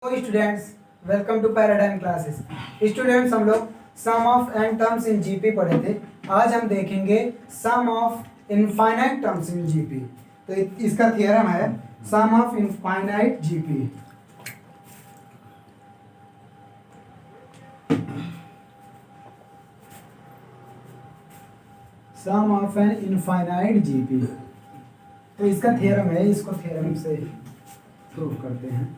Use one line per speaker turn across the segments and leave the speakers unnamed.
तो students, welcome to Paradigm classes. Students, हम लोग sum of n terms in GP पढ़े थे। आज हम देखेंगे sum of infinite terms in GP. तो इसका थ्योरम है sum of infinite GP. Sum of N infinite GP. तो इसका थ्योरम है, इसको थ्योरम से प्रूव करते हैं।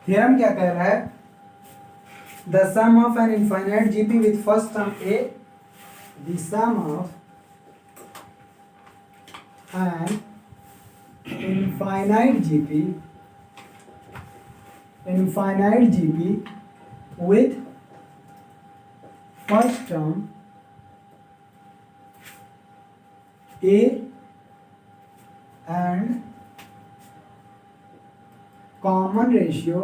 थ्योरम क्या कह रहा है? The sum of N infinite GP with first term a, the sum of N infinite GP with first term A and common ratio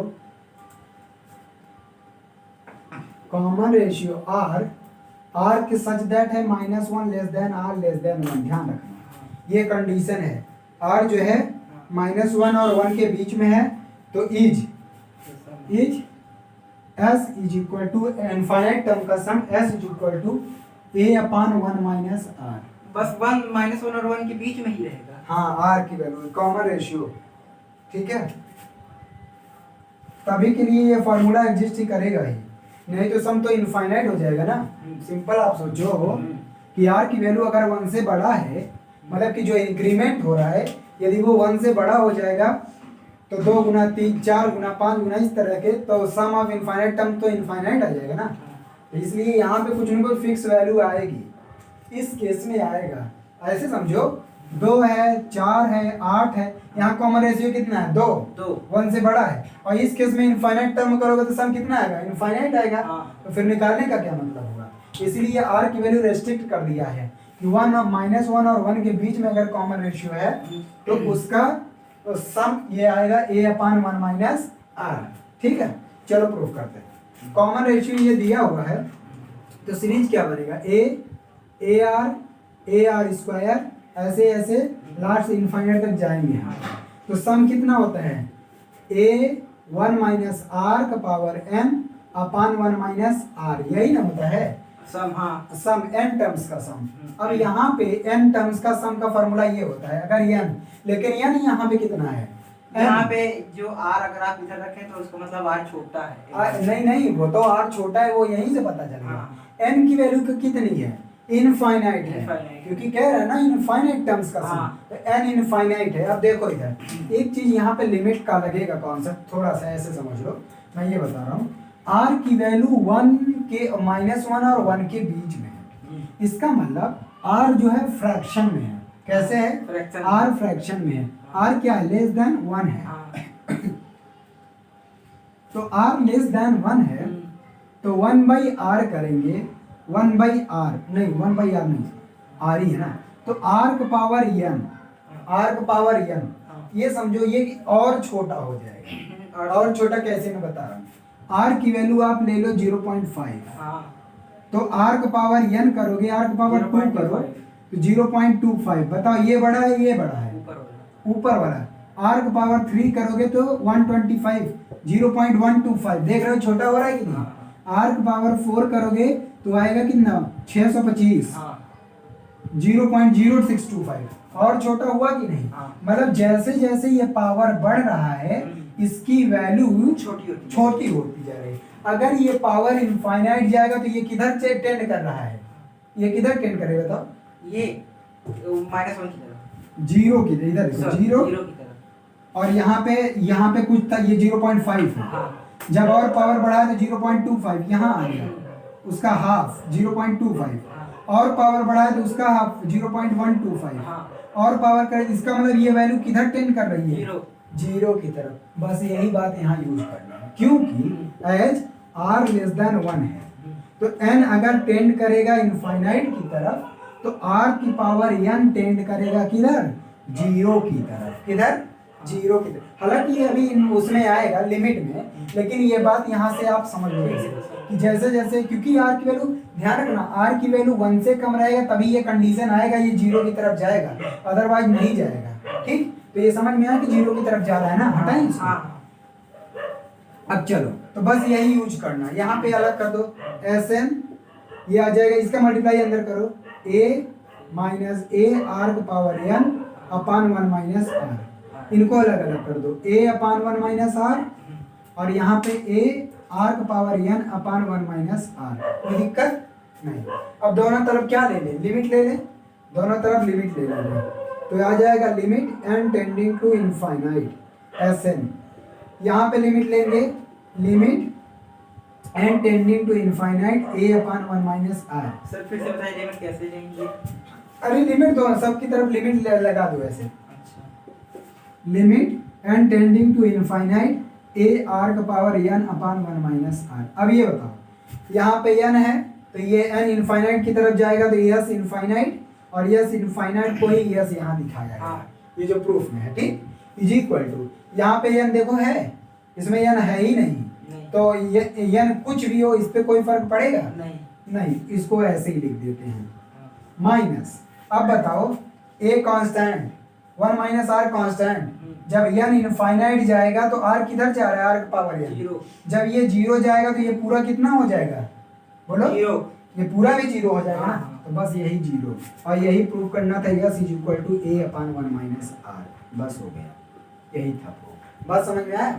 R के सच दैट है -1 less than R less than 1। ध्यान रखना, ये condition है। R जो है -1 और 1 के बीच में है, तो is S is equal to infinite term का sum S is equal to A/1 - R।
बस 1 -1 और 1 के बीच में ही रहेगा।
हाँ, R की वैल्यू कॉमन रेशियो, ठीक है। तभी के लिए ये फॉर्मूला एग्जिस्ट ही करेगा ही, नहीं तो सम तो इनफाइनाइट हो जाएगा ना। सिंपल आप सोचो कि R की वैल्यू अगर 1 से बड़ा है, मतलब कि जो इंक्रीमेंट हो रहा है, यदि वो 1 से बड़ा हो जाएगा तो 2 गुना 3 4 गुना 5 गुना इस तरह के, तो सम ऑफ इनफाइनाइट टर्म तो इनफाइनाइट आ जाएगा ना। इसलिए यहाँ पे कुछ न कुछ फिक्स वैल्यू आएगी। इस केस में आएगा, ऐसे समझो 2 है 4 है 8 है, यहाँ कॉमन रेशियो कितना है? 2 1 से बड़ा है। और इस केस में इनफाइनाइट टर्म करोगे तो सम कितना आएगा? इनफाइनाइट आएगा। तो फिर निकालने का क्या मतलब होगा? इसलिए R की वैल्यू रेस्ट्रिक्ट कर दिया है कि 1 और -1 और 1 के बीच में अगर कॉमन रेशियो है तो उसका सम ये आएगा A/1 - R। ठीक है, चलो प्रूफ करते हैं। कॉमन रेशियो ये दिया हुआ है, तो सीरीज क्या बनेगा? AR स्क्वायर, ऐसे ऐसे लास्ट से इनफाइनाइट तक जाएंगे। तो सम कितना होता है? A1 - R का पावर n/1 - R, यही ना होता है
सम। हाँ,
सम n टर्म्स का सम। अब यहाँ पे n टर्म्स का सम का फॉर्मूला ये होता है, अगर n, लेकिन n यहाँ पे कितना है?
यहाँ पे जो R अगर आप इधर रखें तो उसका मतलब R छोटा है।
नहीं, वो तो R छोटा है, वो यहीं से पता चलेगा। n की वैल्यू कितनी है? इनफाइनाइट है, क्योंकि कह रहा है ना इनफाइनाइट टर्म्स का सम। तो n इनफाइनाइट है। अब देखो इधर एक चीज यहाँ पे लिमिट का लगेगा कॉन्सेप्ट, थोड़ा सा ऐसे समझ लो। मैं ये बता रहा हूँ, R की वैल्यू 1 के -1 और 1 के बीच में है। इसका मतलब R जो है फ्रैक्शन में है। कैसे है? R फ्रैक्शन में है। R क्या है? लेस देन 1 है। तो R लेस देन 1 है, तो 1/R करेंगे। 1/R नहीं, 1/R नहीं, R ही है ना। तो R का पावर n, ये समझो ये और छोटा हो जाएगा। और छोटा कैसे मैं बता रहा हूँ। R की वैल्यू आप ले लो 0.5, तो R का पावर n करोगे, R का पावर 2 करो तो 0.25। बताओ ये बड़ा है ये बड़ा है? ऊपर वाला। R का पावर 3 करोगे तो 125, 0.125। देख रहे हो छोटा हो रहा है कि नहीं? R का पावर 4 करोगे तो आएगा कितना? 625, 0.0625। और छोटा हुआ कि नहीं? मतलब जैसे जैसे ये पावर बढ़ रहा है, इसकी वैल्यू छोटी होती जा रही है। अगर ये पावर इनफाइनाइट जाएगा तो ये किधर से टेंड कर रहा है? ये किधर टेंड करेगा? बताओ।
ये -1 की तरफ,
जीरो की इधर देखो, जीरो
की तरफ। और
यहाँ पे कुछ था, ये 0.5 है। जब और पावर बढ़ा तो 0.25 यहाँ आ गया, उसका हाफ 0.25। और पावर बढ़ा है तो उसका हाफ 0.125। और पावर करे, इसका मतलब ये वैल्यू किधर टेंड कर रही है? जीरो की तरफ। बस यही बात यहाँ यूज करना है, क्योंकि एज R लेस देन 1 है, तो n अगर टेंड करेगा इनफाइनाइट की तरफ, तो R की पावर n टेंड करेगा किधर? जीरो की तरफ। किधर? जीरो की तरफ। हालांकि ये अभी उसमें आएगा लिमिट में, लेकिन ये बात यहाँ से आप समझ लो कि जैसे जैसे, क्योंकि R की वैल्यू, ध्यान रखना, R की वैल्यू 1 से कम रहेगा तभी ये कंडीशन आएगा, ये जीरो की तरफ जाएगा, अदरवाइज नहीं जाएगा। ठीक, तो ये समझ में आया कि जीरो की तरफ जा रहा है ना, हटाएं इसको।
हाँ
अब चलो, तो बस यही यूज करना, यहाँ पे अलग कर दो Sn, ये आ जाएगा, इसका मल्टीप्लाई अंदर करो, a माइनस ए आर का power n upon 1 minus r, इनको अलग अलग कर दो, a अपान 1 माइनस आर, और यहाँ पे a आर का power n upon 1 minus r. कोई दिक्कत नहीं। अब दोनों तरफ क्या ले ले, लिमिट ले ले, दोनों तरफ लिमिट ले लेंगे, तो आ जाएगा limit n tending to infinite Sn, यहाँ पे लिमिट लेंगे, limit n tending to infinite a upon 1 minus r.
Sir फिर से बताइए लिमिट कैसे लेंगे?
अरे लिमिट दो, सबकी तरफ लिमिट लगा दो ऐसे,
अच्छा
limit n tending to infinite a r का power n upon 1 minus r. अब ये बताओ, यहाँ पे n है तो ये n इनफाइनाइट की तरफ जाएगा तो s इनफाइनाइट, और s इनफाइनाइट को ही s यहाँ दिखाया जाएगा,
हाँ।
ये जो प्रूफ में है, ठीक, इज इक्वल टू, यहाँ पे n देखो है, इसमें n है ही नहीं, तो ये n कुछ भी हो, इस पे कोई फर्क पड़ेगा नहीं, इसको ऐसे ही लिख देते हैं, माइनस। अब बताओ a constant, 1 minus r constant, जब n इनफाइनाइट जाएगा तो r किधर जा रहा है, r का पावर n,
जीरो,
जब ये जीरो जाएगा तो ये पूरा कितना हो जाएगा, बोलो,
जीरो,
ये पूरा भी जीरो हो जाएगा ना,
हाँ।
तो बस यही जीरो, और यही प्रूव करना था, S is equal to a upon 1 minus r, बस हो गया, यही था प्रूफ। बात समझ में आया?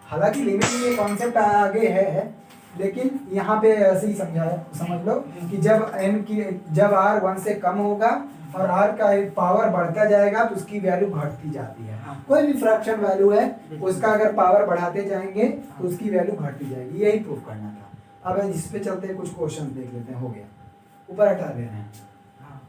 हालांकि लिमिट में ये कॉन्सेप्ट आगे है, लेकिन यहाँ पे ऐसे ही समझाया, समझ लो कि जब r 1 से कम होगा और r का पावर बढ़ता जाएगा तो उसकी वैल्यू घटती जाती है।
हाँ।
कोई भी फ्रैक्शन वैल्यू है उसका अगर पावर बढ़ाते जाएंगे तो उसकी वैल्यू घटती जाएगी, यही प्रूफ करना था। अब इस पे चलते हैं, कुछ क्वेश्चन देख लेते हैं, हो गया, ऊपर हटा दे रहे हैं।
हाँ।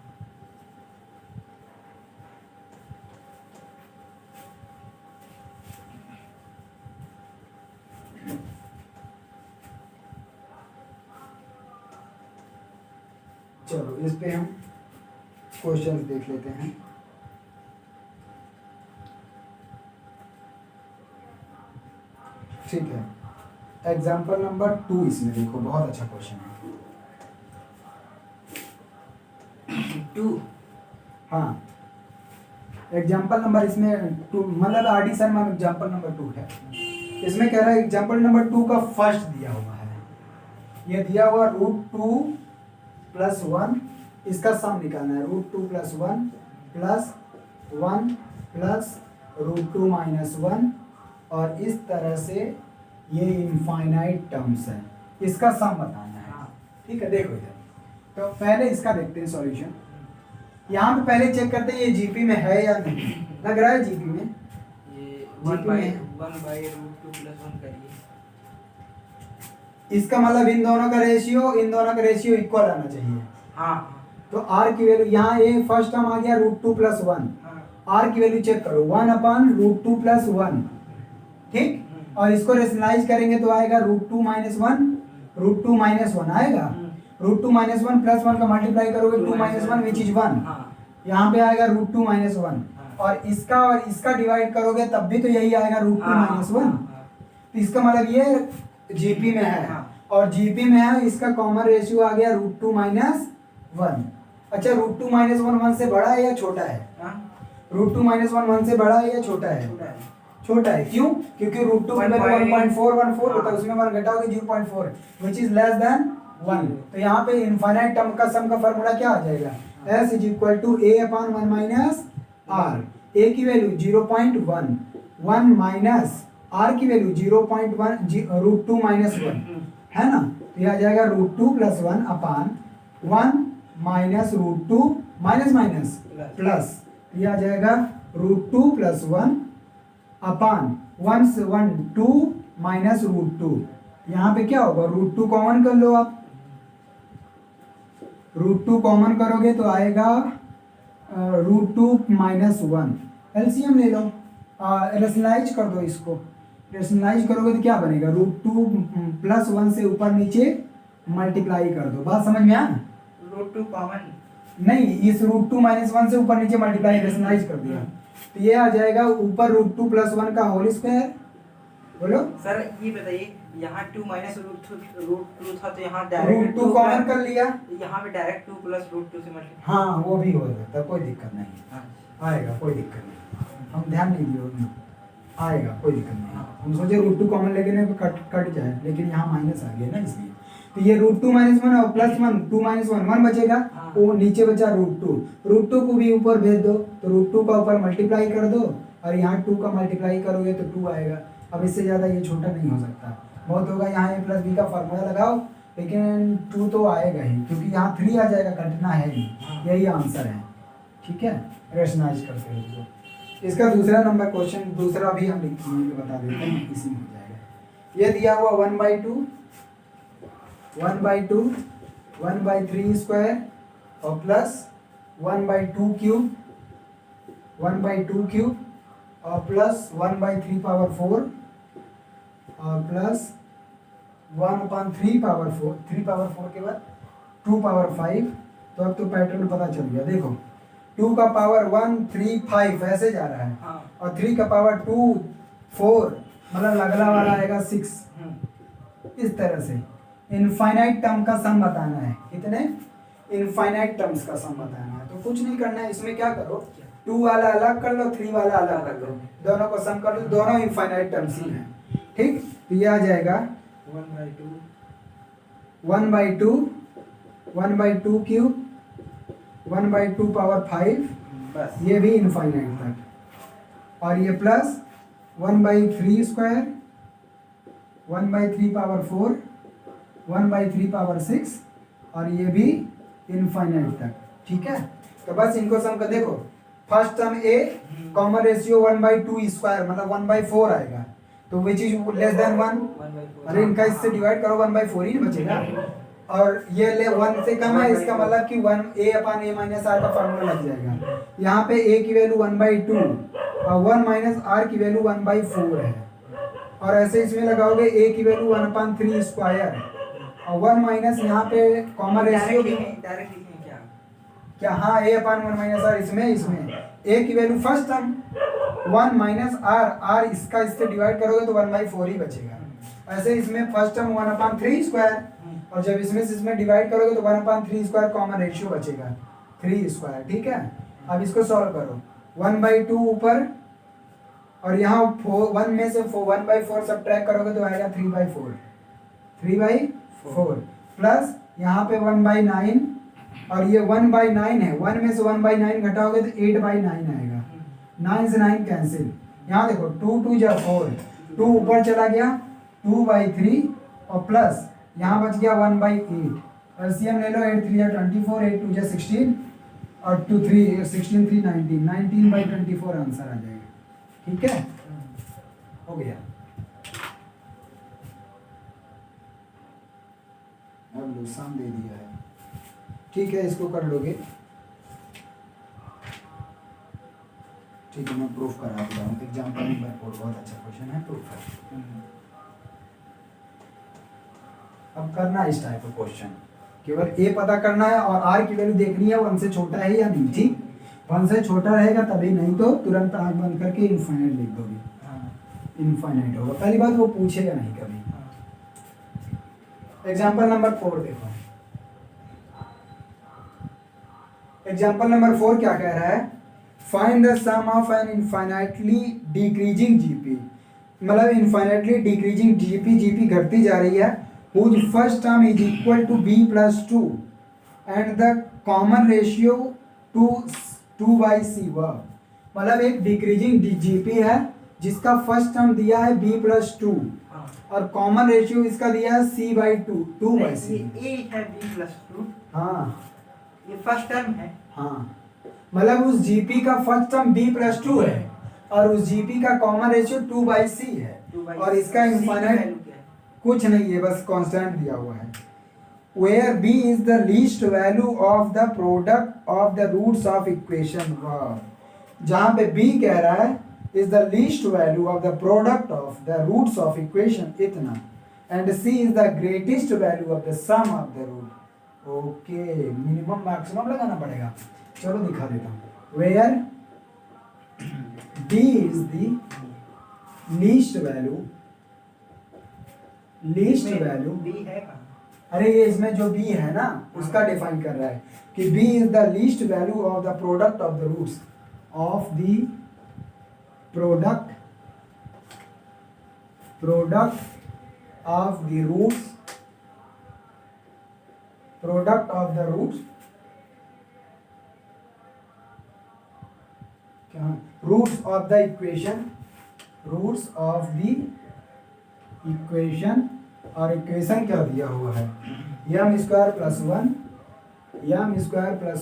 चलो इस पे हम क्वेश्चंस देख लेते हैं। ठीक है, एग्जाम्पल नंबर 2 इसमें देखो, बहुत अच्छा क्वेश्चन है।
2,
हाँ, एग्जाम्पल नंबर इसमें 2, मतलब आर डी शर्मा में एग्जाम्पल नंबर 2 है। इसमें कह रहा है एग्जाम्पल नंबर 2 का फर्स्ट दिया हुआ है, ये दिया हुआ √2 + 1, इसका सम निकालना है, √2 + 1 + 1 + √2 - 1, और इस तरह से ये इनफाइनाइट टर्म्स है, इसका सम बताना है। ठीक है, देखो इधर, तो पहले इसका देखते हैं सॉल्यूशन। यहाँ पे पहले चेक करते हैं ये जीपी में है या नहीं, लग रहा है जीपी में,
ये
GP में
1/√2 + 1 करिए।
इसका मतलब इन दोनों का रेशियो इक्वल आना चाहिए।
हाँ
तो r की वैल्यू, यहाँ ये फर्स्ट टर्म आ गया √2 + 1,
हाँ।
r की वैल्यू चेक करो, 1/√2 + 1, ठीक, और इसको रेशनलाइज करेंगे तो आएगा √2 - 1, √2 - 1 आएगा, √2 - 1 + 1 का मल्टीप्लाई करोगे 2 - 1 विच इज 1, यहाँ पे आएगा √2 - 1, और इसका डिवाइड करोगे तब भी तो यही आएगा √2 - 1, तो इसका मतलब ये जीपी में है, और जीपी में है, इसका कॉमन रेशियो आ गया √2 - 1। अच्छा, √2 - 1 1 से बड़ा है या छोटा है? √2 - 1 1 से बड़ा है या छोटा है? छोटा है, क्यों? क्योंकि √2 में 1.414 होता है, उसमें 1 घटाओगे 0.4 विच इज लेस देन 1, तो यहाँ पे इनफाइनाइट टर्म का सम का फार्मूला क्या आ जाएगा, s = a/1 - r, a की वैल्यू 0.1, 1 माइनस r की वैल्यू 0.1, √2 - 1 है ना, तो यह आ जाएगा √2 + 1 अपान 1 माइनस √2 माइनस प्लस, यह आ जाएगा √2 + 1 अपान 2 माइनस √2, यहाँ पे क्या होगा, √2 कॉमन कर लो आप, √2 कॉमन करोगे तो आएगा √2 - 1, एलसीएम ले लो, रेशनलाइज कर दो इसको, रेशनलाइज करोगे तो क्या बनेगा, √2 + 1 से ऊपर नीचे मल्टीप्लाई कर दो, बात समझ में आया?
√2 कॉमन
नहीं, इस √2 - 1 से ऊपर नीचे मल्टीप्लाई, रेशनलाइज कर दिया, तो ये आ जाएगा ऊपर √2 + 1 का होल स्क्वायर, बोलो
सर। ये बताइए, यहाँ 2 - √2 था तो यहाँ डायरेक्ट
√2 कॉमन कर लिया,
यहाँ पे डायरेक्ट 2 + √2 से मल्टीप्लाई।
हाँ वो भी हो सकता है, कोई दिक्कत नहीं आएगा, कोई दिक्कत नहीं। हम ध्यान नहीं दिए उतना, आएगा कोई दिक्कत नहीं। हम सोचे रूट टू कॉमन लेके नहीं कट जाए, लेकिन यहाँ माइनस आ गया ना इसलिए। तो ये रूट टू माइनस वन और plus one, two minus one, one बचेगा, वो नीचे बचा रूट टू। रूट टू को भी ऊपर भेज दो, तो रूट टू का ऊपर मल्टीप्लाई कर दो और यहाँ टू का मल्टीप्लाई करोगे तो टू आएगा। अब इससे ज़्यादा ये छोटा नहीं हो सकता, बहुत होगा। यहाँ ए प्लस बी का फार्मूला लगाओ, लेकिन टू तो आएगा ही, क्योंकि यहाँ थ्री आ जाएगा, कटना है ही, यही आंसर है। ठीक है, रेशनाइज करते हो तो इसका दूसरा नंबर क्वेश्चन, दूसरा भी हम बता देते हैं, इसी में हो जाएगा। ये दिया हुआ 1/2, 1/2, 1/3 स्क्वायर और प्लस 1/2 क्यूब, 1/2 क्यूब और प्लस 1/3 पावर 4 और प्लस 1/3 पावर 4, 3 पावर 4 के बाद 2 पावर 5। तो अब तो पैटर्न पता चल गया। देखो 2 का पावर 1 3 5 ऐसे जा रहा है, और 3 का पावर 2 4, मतलब अगला वाला आएगा 6। इस तरह से इनफाइनाइट टर्म का सम बताना है। कितने इनफाइनाइट टर्म्स का सम बताना है। तो कुछ नहीं करना है, इसमें क्या करो, 2 वाला अलग कर लो, 3 वाला अलग कर लो, दोनों को सम कर लो, दोनों इनफाइनाइट टर्म्स ही हैं। ठीक, तो ये आ जाएगा 1/2 क्यूब, 1/2 पावर 5,
बस
ये भी इनफाइनाइट तक, और ये प्लस 1/3 स्क्वायर, 1/3 पावर 4, 1/3 पावर 6, और ये भी इनफाइनाइट तक। ठीक है, तो बस इनको सम कर देखो। फर्स्ट टर्म ए कॉमन रेशियो 1/2 स्क्वायर, मतलब 1/4 आएगा, तो विच इज लेस देन 1। अरे इनका इससे डिवाइड करो, 1/4 ही बचेगा। और ये ले 1 से कम है, इसका मतलब कि 1 a/a माइनस r का फार्मूला लग जाएगा। यहाँ पे a की वैल्यू 1/2 और 1 माइनस r की वैल्यू 1/4 है, और ऐसे इसमें लगाओगे a की वैल्यू 1/3 स्क्वायर और 1 माइनस यहाँ पे कॉमन रेशियो भी
डायरेक्ट लिखें क्या?
हाँ, a/1 माइनस r इसमें a की value first term 1 minus r, इसका इससे डिवाइड करोगे तो 1/4 ही बचेगा। ऐसे इसमें फर्स्ट टर्म 1/3 स्क्वायर, और जब इसमें से इसमें डिवाइड करोगे तो 1/3 स्क्वायर कॉमन रेशियो बचेगा 3 स्क्वायर। ठीक है, अब इसको सॉल्व करो, 1/2 ऊपर, और यहाँ 1 में से 1/4 सब्ट्रैक्ट करोगे तो आएगा 3/4, 3/4 प्लस यहाँ पे 1/9, और ये 1/9 है, 1 में से 1/9 घटाओगे तो 8/9 आएगा। 9 से 9 कैंसिल, यहाँ देखो 2 2 जा 4, 2 ऊपर चला गया 2/3, और प्लस यहाँ बच गया 1/8। एलसीएम ले लो, 8 3 जा 24, 8 2 जा 16, और 2 3 16 3 19, 19/24 आंसर आ जाएगा। ठीक है, हो गया। अब लो, सम दे दिया है। ठीक है, इसको कर लोगे। ठीक है, मैं प्रूफ करा देता हूँ। एग्जाम्पल नंबर 4 बहुत अच्छा क्वेश्चन है, प्रूफ है। अब करना इस टाइप का क्वेश्चन, केवल ए पता करना है और आर की वैल्यू देखनी है 1 से छोटा है या नहीं। ठीक, 1 से छोटा रहेगा तभी, नहीं तो तुरंत आँख बंद करके इनफाइनाइट लिख दोगे। इनफाइनाइट होगा, पहली बात वो पूछेगा नहीं कभी। एग्जाम्पल नंबर 4 देखो। एग्जाम्पल नंबर 4 क्या कह रहा है, find the sum of an infinitely decreasing GP, मतलब इनफाइनाइटली डिक्रीजिंग जीपी घटती जा रही है, whose first term is equal to b plus 2 and the common ratio to 2/c। मतलब एक डिक्रीजिंग जीपी है जिसका फर्स्ट टर्म दिया है b plus 2 और कॉमन रेशियो इसका दिया है c/2, 2/c।
ये है b plus 2,
हाँ
ये फर्स्ट टर्म है।
हाँ, मतलब उस जीपी का फर्स्ट टर्म b plus 2 है और उस जीपी का कॉमन रेशियो 2/c है, और इसका इनफाइनाइट कुछ नहीं है, बस कांस्टेंट दिया हुआ है। Where b is the least value of the product of the roots of equation, जहाँ पे b कह रहा है is the least value of the product of the roots of equation इतना, and c is the greatest value of the sum of the root। Okay, minimum maximum लगाना पड़ेगा, चलो दिखा देता हूँ। Where b is the least value
b है कहाँ?
अरे ये इसमें जो b है ना उसका डिफाइन कर रहा है कि b is the least value of the product of the roots of the product of the roots क्या, रूट्स ऑफ द इक्वेशन और इक्वेशन क्या दिया हुआ है, m square plus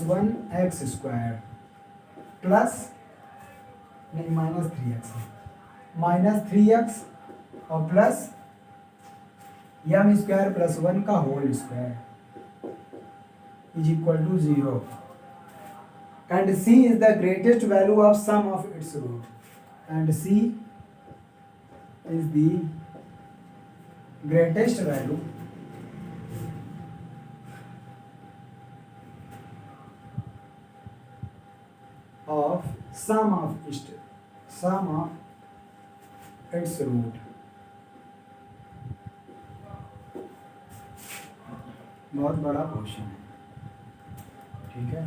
one x square plus नहीं माइनस थ्री एक्स और plus m square plus one का whole square is equal to 0 and c is the greatest value of sum of its root and c is the greatest value of sum of its root। बहुत बड़ा question है, ठीक है,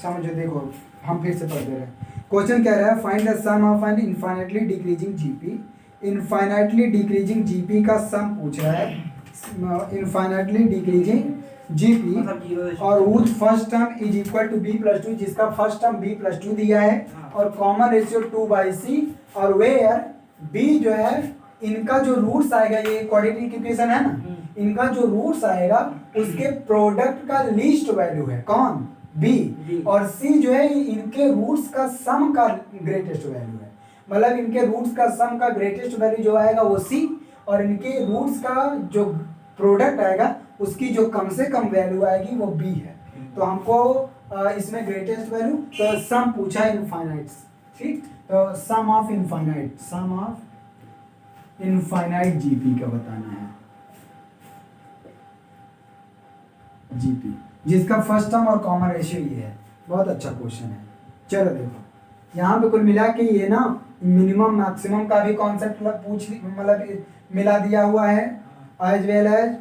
समझो। देखो हम फिर से पढ़ दे रहे हैं। क्वेश्चन क्या रहा है, find the sum of an infinitely decreasing GP. Infinitely decreasing GP का सम पूछ रहा है, इनफाइनाइटली डिक्रीजिंग जीपी और whose first term is equal to B plus two, जिसका first term B plus two दिया है और कॉमन रेशियो 2/c और वेयर बी जो है इनका जो रूट्स आएगा, ये क्वाड्रेटिक इक्वेशन है ना, इनका जो रूट्स आएगा उसके प्रोडक्ट का लीस्ट वैल्यू है कौन, बी, और सी जो है इनके रूट्स का सम का ग्रेटेस्ट वैल्यू है। मतलब इनके रूट्स का सम का ग्रेटेस्ट वैल्यू जो आएगा वो सी और इनके रूट्स का जो प्रोडक्ट आएगा उसकी जो कम से कम वैल्यू आएगी वो बी है। तो हमको इसमें ग्रेटेस्ट वैल्यू, तो सम पूछा है इनफाइनाइट, ठीक, तो सम ऑफ इनफाइनाइट जीपी का बताना है, जीपी जिसका फर्स्ट टर्म और कॉमन रेशियो ये है। बहुत अच्छा क्वेश्चन है। चलो देखो यहाँ पे कुल मिला के ये ना मिनिमम मैक्सिमम का भी कॉन्सेप्ट मतलब मिला दिया हुआ है, एज वेल एज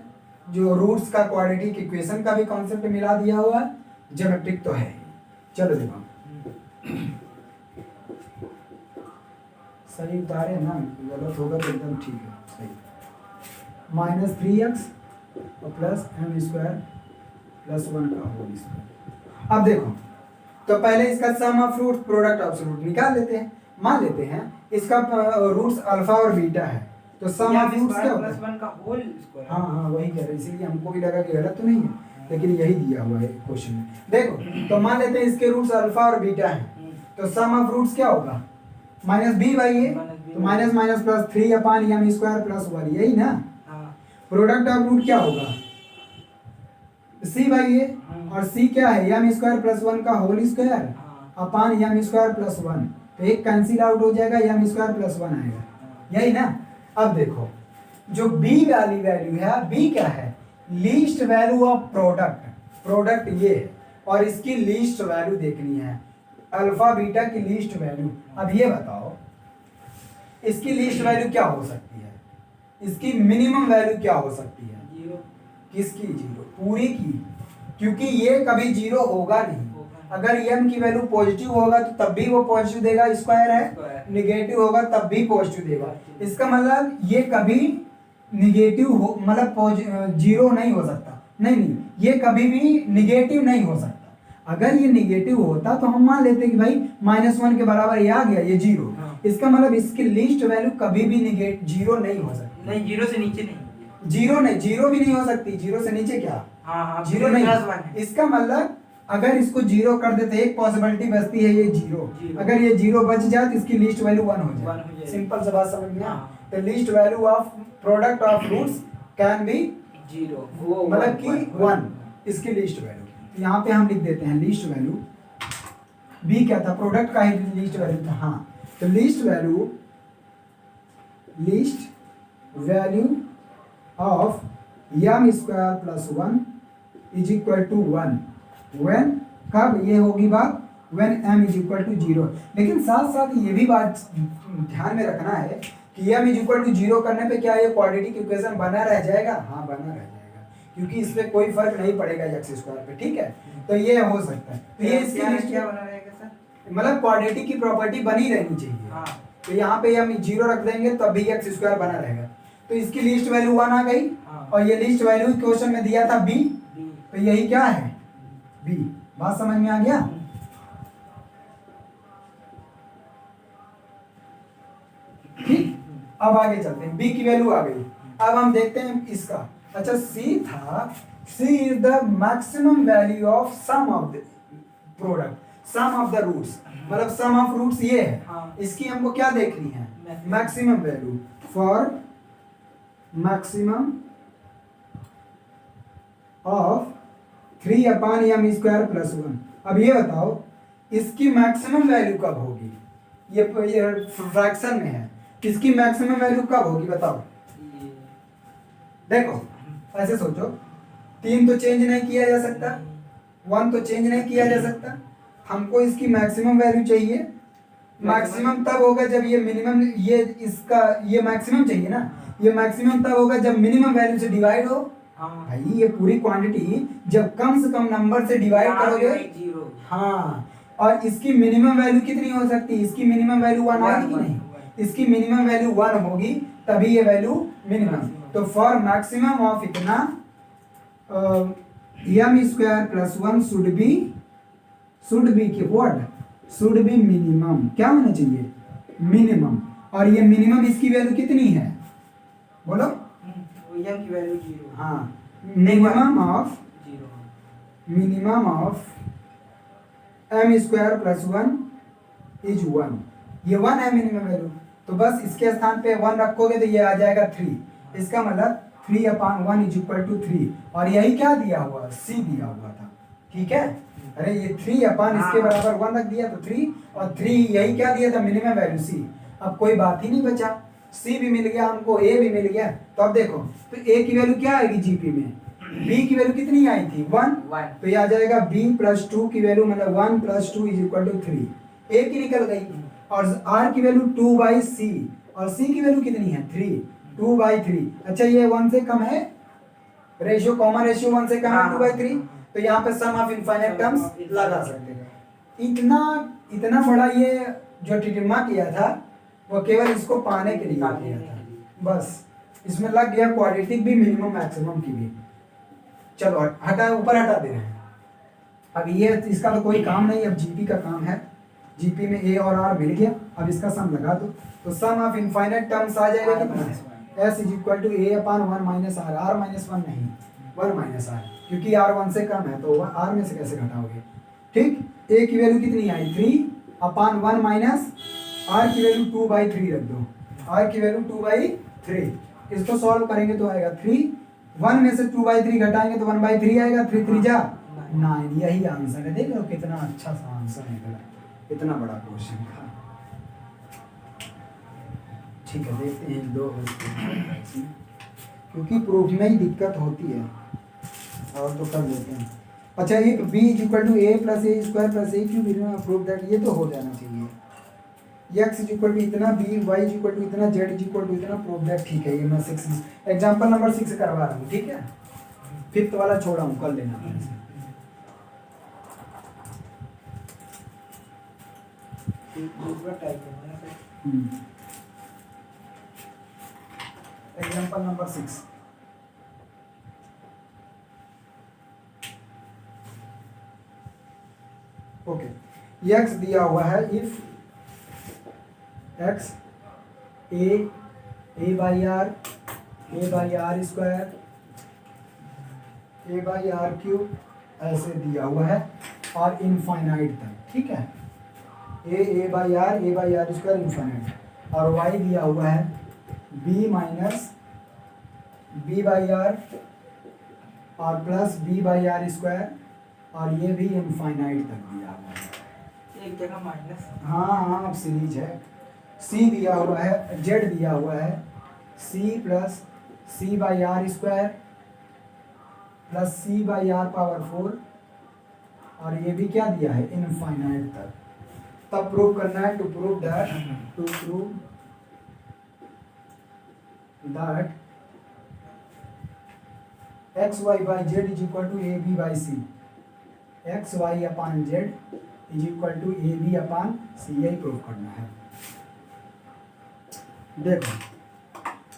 जो रूट्स का क्वाड्रेटिक इक्वेशन का भी कॉन्सेप्ट मिला दिया हुआ है, ज्योमेट्रिक तो है। चलो देखो सही उतारे ना, गलत होगा तो एकदम ठीक है, सही। -3x और प्लस m स्क्वायर प्लस 1 का होल स्क्वायर। अब देखो तो पहले इसका sum of root product of root निकाल लेते हैं। मान लेते हैं इसका रूट्स अल्फा और बीटा है, तो सम ऑफ रूट्स क्या होता है,
+1 का होल स्क्वायर।
हाँ वही कह रहे हैं, इसीलिए हमको भी लगा कि गलत तो नहीं है, लेकिन यही दिया हुआ है क्वेश्चन में। देखो तो मान लेते हैं इसके रूट्स अल्फा और बीटा हैं, तो सम ऑफ रूट्स क्या होगा, -b/a, तो minus minus plus 3/m square plus 1, यही ना। प्रोडक्ट ऑफ रूट क्या होगा, c/a, और c क्या है, m स्क्वायर प्लस 1 का whole square upon m square plus 1, तो एक कैंसिल आउट हो जाएगा, m स्क्वायर प्लस 1 आएगा, यही ना। अब देखो जो b वाली वैल्यू है, b क्या है, लीस्ट वैल्यू ऑफ प्रोडक्ट ये है, और इसकी लीस्ट वैल्यू देखनी है, अल्फा बीटा की लीस्ट वैल्यू। अब ये बताओ इसकी लीस्ट वैल्यू क्या हो सकती है, इसकी मिनिमम वैल्यू क्या हो सकती है,
0।
किसकी, 0 पूरी की, क्योंकि ये कभी 0 होगा नहीं। अगर m की वैल्यू पॉजिटिव होगा तो तब भी वो पॉजिटिव देगा, स्क्वायर है, निगेटिव होगा तब भी पॉजिटिव देगा। इसका मतलब ये कभी निगेटिव हो, मतलब 0 नहीं हो सकता, नहीं ये कभी भी निगेटिव नहीं हो सकता। अगर ये निगेटिव होता तो हम मान लेते कि भाई -1 के बराबर ये आ गया, ये 0, इसका मतलब इसकी लीस्ट वैल्यू कभी भी 0 नहीं हो सकती।
नहीं 0 से नीचे नहीं,
0 भी नहीं हो सकती, 0 से नीचे क्या,
हाँ
0 नहीं। इसका मतलब अगर इसको 0 कर देते, एक पॉसिबिलिटी बचती है ये 0, अगर ये 0 बच जाए तो इसकी लीस्ट वैल्यू 1 हो जाए। सिंपल सा बात समझ में। The least value of product of roots can be
0,
मतलब कि 1, इसकी लीस्ट वैल्यू। यहाँ पे हम लिख देते हैं लीस्ट वैल्यू, बी क्या था, प्रोडक्ट का ही लीस्ट वैल्यू था, हाँ, तो least value of m square plus 1 is equal to 1 when, कब ये होगी बात, when m is equal to 0। लेकिन साथ साथ ये भी बात ध्यान में रखना है कि m इज इक्वल टू 0 करने पे क्या ये क्वाड्रेटिक इक्वेशन बना रह जाएगा, हाँ बना रह जाएगा, क्योंकि इसमें कोई फर्क नहीं पड़ेगा x स्क्वायर पे, ठीक है। तो ये हो सकता है, तो ये इसकी लिस्ट
क्या बना रहेगा सर,
मतलब क्वाड्रेटिक की प्रॉपर्टी बनी रहनी चाहिए।
हाँ
तो यहाँ पे हम 0 रख देंगे तब भी एक्स स्क्वायर बना रहेगा। तो इसकी लिस्ट वैल्यू 1 आ गई
हाँ।
और ये लिस्ट वैल्यू क्वेश्चन में दिया था b,
बी।
तो यही क्या है b। बात समझ में आ गया? ठीक, अब आगे चलते हैं। b की वैल्यू आ गई। अब हम देखते हैं इसका। अच्छा c था, c is the maximum value of sum of the product, sum of the roots, मतलब सम ऑफ रूट्स ये है।
हाँ।
इसकी हमको क्या देखनी है? Maximum value for maximum of 3/m² + 1। अब ये बताओ इसकी मैक्सिमम वैल्यू कब होगी? ये फ्रैक्शन में है, इसकी मैक्सिमम वैल्यू कब होगी बताओ?
ये।
देखो ऐसे सोचो, 3 तो चेंज नहीं किया जा सकता, 1 तो चेंज नहीं किया जा सकता, हमको इसकी मैक्सिमम वैल्यू चाहिए। मैक्सिमम तब होगा जब ये मिनिमम, ये इसका ये मैक्सिमम चाहिए ना, ये मैक्सिमम तब होगा जब मिनिमम वैल्यू से डिवाइड हो।
हाँ।
भाई ये पूरी क्वांटिटी जब कम से कम नंबर से डिवाइड
यहाँ पे
करोगे।
वही 0।
हाँ, और इसकी मिनिमम वैल्यू कितनी हो सकती है? इसकी मिनिमम वैल्यू 1 आएगी कि नहीं? इसकी मिनिमम वैल्यू 1 होगी तभी ये वैल्यू मिनिमम। तो फॉर मैक्सिमम ऑफ इतना m² + 1 शुड बी की व्हाट? Should be minimum. क्या होना चाहिए? मिनिमम। और ये मिनिमम इसकी वैल्यू कितनी है बोलो?
m की वैल्यू 0।
हाँ, मिनिमम ऑफ
0।
m² + 1 is 1। ये 1 है मिनिमम वैल्यू, तो बस इसके स्थान पे 1 रखोगे तो ये आ जाएगा 3। इसका मतलब 3/1 = 3। और यही क्या दिया हुआ? c दिया हुआ था। ठीक है, अरे ये 3 इसके बराबर 1 रख दिया तो 3, और 3 यही क्या दिया था? Minimum value c। अब कोई बात ही नहीं बचा, c भी मिल गया हमको, a भी मिल गया। तो अब देखो, तो a की वैल्यू क्या आएगी जीपी में? b की वैल्यू कितनी आई थी? 1। तो ये आ जाएगा b + 2 की वैल्यू, मतलब 1 + 2 = 3। a की निकल गई, और r की वैल्यू 2/c, और c की वैल्यू कितनी है? 3। 2/3। अच्छा ये 1 से कम है, रेशियो कॉमन रेशियो 1 से कम है 2/3, तो यहाँ पे सम ऑफ इनफाइनाइट टर्म्स लगा सकते हैं। इतना बड़ा ये जो टिटिम्मा किया था वो केवल इसको पाने के लिए किया था, बस इसमें लग गया क्वाड्रेटिक भी, मिनिमम मैक्सिमम की भी। चलो हटा, ऊपर हटा दे रहे हैं। अब ये इसका तो कोई काम नहीं, अब जीपी का काम है। जीपी में ए और आर मिल गया, अब इसका सम लगा दो, तो सम ऑफ इनफाइनाइट टर्म्स आ जाएगा कितना? s = a/1 - r। r - 1 नहीं, 1 - r, क्योंकि r 1 से कम है तो r में से कैसे घटाओगे? ठीक, a की वैल्यू कितनी आई? 3/1 माइनस r की वैल्यू 2/3 रख दो, r की वैल्यू 2/3। इसको सॉल्व करेंगे तो आएगा 3, 1 में से 2/3 घटाएंगे तो 1/3 आएगा, 3 3 जा 9। यही आंसर है। देख लो कितना अच्छा सा आंसर निकला, इतना बड़ा क्वेश्चन था। ठीक है, देखते हैं 2, क्योंकि प्रूफ में ही दिक्कत होती है, और तो कर लेते हैं। अच्छा, एक b = a + a² + a³ proof that, ये तो हो जाना चाहिए। x = इतना, b y = इतना, z = इतना प्रूफ दैट। ठीक है, ये मैं 6 एग्जांपल नंबर 6 करवा रहा हूँ। ठीक है, 5th वाला छोड़ा हूँ, कर लेना। Example number 6। ओके, x दिया हुआ है, इफ x a/r a/r², ऐसे दिया हुआ है और इनफाइनाइट तक। ठीक है, a/r इनफाइनाइट, और y दिया हुआ है b - b/r और प्लस b/r², और ये भी इनफाइनाइट तक दिया हुआ है।
एक जगह माइनस।
हाँ, अब सीरीज है। c दिया हुआ है, z दिया हुआ है c + c/r² + c/r⁴, और ये भी क्या दिया है? इनफाइनाइट तक। तब प्रूव करना है, to prove that xy/z = ab/c, xy/z = ab/c, यही प्रूव करना है। देखो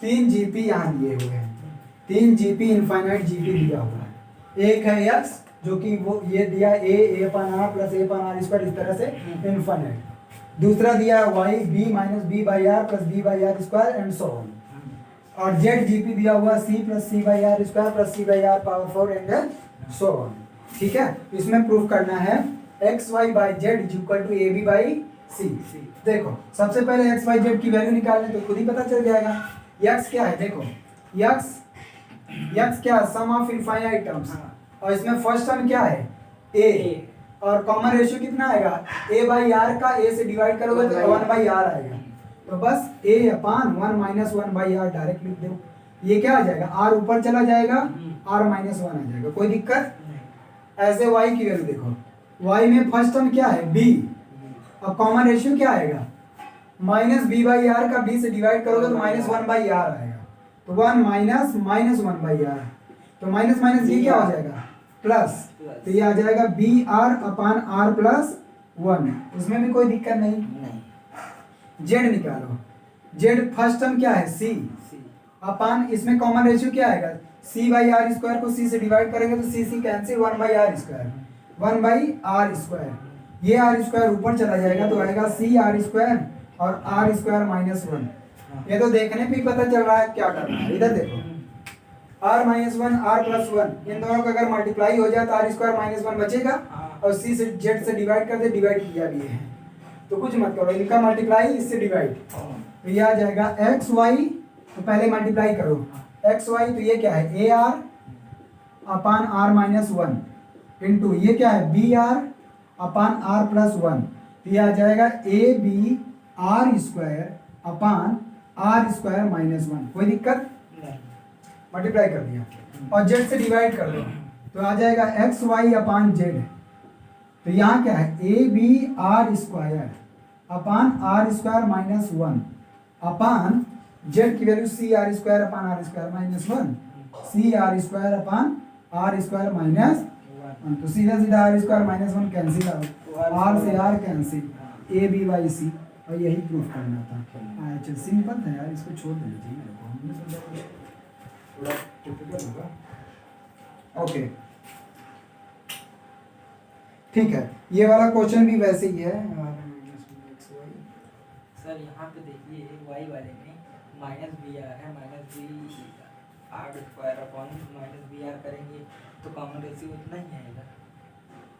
3 जीपी यहाँ दिए हुए हैं, 3 जीपी इनफाइनाइट जीपी दिया हुआ है। एक है एक्स जो कि वो ये दिया A upon R plus A upon R square इस तरह से इनफाइनाइट। दूसरा दिया है Y B minus B by R plus B by R square and so on. और जेड जीपी दिया हुआ C plus C by R square plus C by R power 4 and so on. ठीक है, इसमें proof करना है X Y by Z is equal to A B by सी। देखो सबसे पहले एक्स वाई जेड की वैल्यू निकालने तो खुद ही पता चल जाएगा। एक्स क्या है, देखो एक्स क्या, सम ऑफ इनफाइनाइट टर्म्स, और इसमें फर्स्ट टर्म क्या है ए, और कॉमन रेशियो कितना आएगा ए बाई आर का, ए से डिवाइड करोगे तो 1 बाई आर आएगा, तो बस ए अपान 1 माइनस 1 बाई आर डायरेक्ट लिख दो। ये क्या आ जाएगा, आर ऊपर चला जाएगा, आर माइनस 1 आ जाएगा, कोई दिक्कत। ऐसे वाई की वैल्यू देखो, वाई में फर्स्ट टर्म क्या है बी, और कॉमन रेशियो क्या आएगा माइनस बी बाई आर का, बी से डिवाइड करोगे तो माइनस 1 बाई आर आएगा, तो 1 माइनस माइनस 1 बाई आर, तो माइनस माइनस ये क्या हो जाएगा प्लस, तो ये आ जाएगा B R upon R plus 1, इसमें भी कोई दिक्कत नहीं। जेड निकालो, जेड फर्स्ट टर्म क्या है सी अपान, इसमें कॉमन रेशियो क्या आएगा सी बाई आर स्क्वायर को सी से डिवाइड करेंगे तो C cancel, 1 by R square, 1 by R square, ये आर स्क्वायर ऊपर चला जाएगा तो आएगा सी आर स्क्वायर और आर स्क्वायर माइनस 1। ये तो देखने पे ही पता चल रहा है क्या करना है। इधर देखो आर माइनस 1 आर प्लस 1, इन दोनों का अगर मल्टीप्लाई हो जाए तो आर स्क्वायर माइनस 1 बचेगा, और सी से जेड से डिवाइड कर दे, डिवाइड किया भी है तो कुछ मत करो, इनका मल्टीप्लाई इससे डिवाइड, तो ये आ जाएगा एक्स वाई, तो पहले मल्टीप्लाई करो एक्स वाई, तो ये क्या है A R upon R minus 1 into ये क्या है B R upon R plus 1, तो ये आ जाएगा A B R square upon R square minus 1, कोई दिक्कत। मल्टीप्लाई कर दिया और जेड से डिवाइड कर दो तो आ जाएगा एक्स वाई अपान जेड, तो यहाँ क्या है A B R square upon R square minus 1 upon Z की value C R square upon R square minus 1, C R square upon R square minus 1, तो सीधा सीधा R square minus 1 cancel out, R से R cancel, A B by C, और यही proof करना था। अच्छा सिंपल था यार, इसको छोड़ देना चाहिए, थोड़ा टिपिकल होगा। ओके ठीक है, ये वाला क्वेश्चन भी वैसे ही है।
सर यहाँ पे देखिए वाई वाले में माइनस बी आर है, minus B R square upon minus B R करेंगे तो कॉमन रेशियो उतना ही आएगा।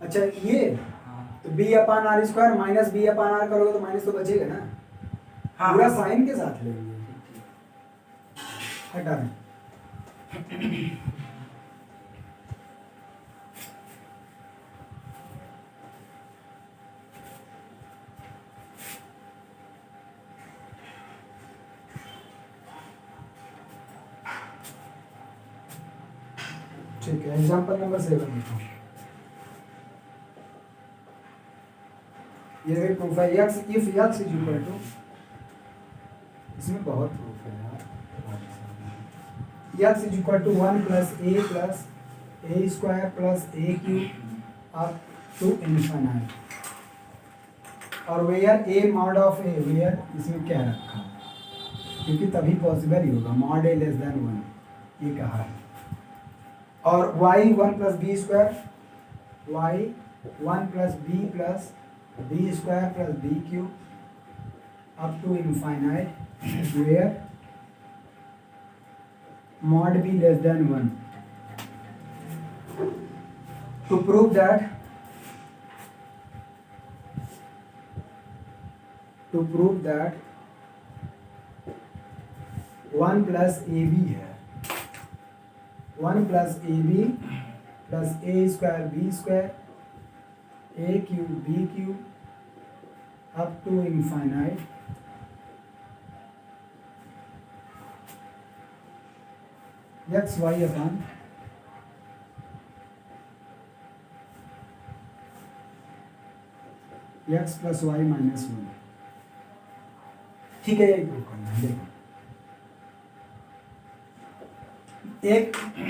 अच्छा ये
हाँ
तो B upon R square minus B upon R करोगे तो माइनस तो बचेगा ना, पूरा साइन के साथ लेंगे, हटा दें। ठीक है, एग्जाम्पल नंबर 7 देखो, ये भी प्रूफ है X if X is equal to, इसमें बहुत प्रूफ है यार, X is equal to 1 plus A square plus A cube up to infinite, और where A mod of A, where इसमें क्या रखा, क्योंकि तभी पॉसिबल ही होगा, मॉड ए लेस देन 1 ये कहा है, और y 1 plus B square, y 1 plus B square plus B cube up to infinite where mod b less than 1, to prove that 1 plus A B है, 1 plus A B plus A square B square A cube B cube up to infinite X Y upon X plus Y minus 1। ठीक है, यही prove करना है। देखो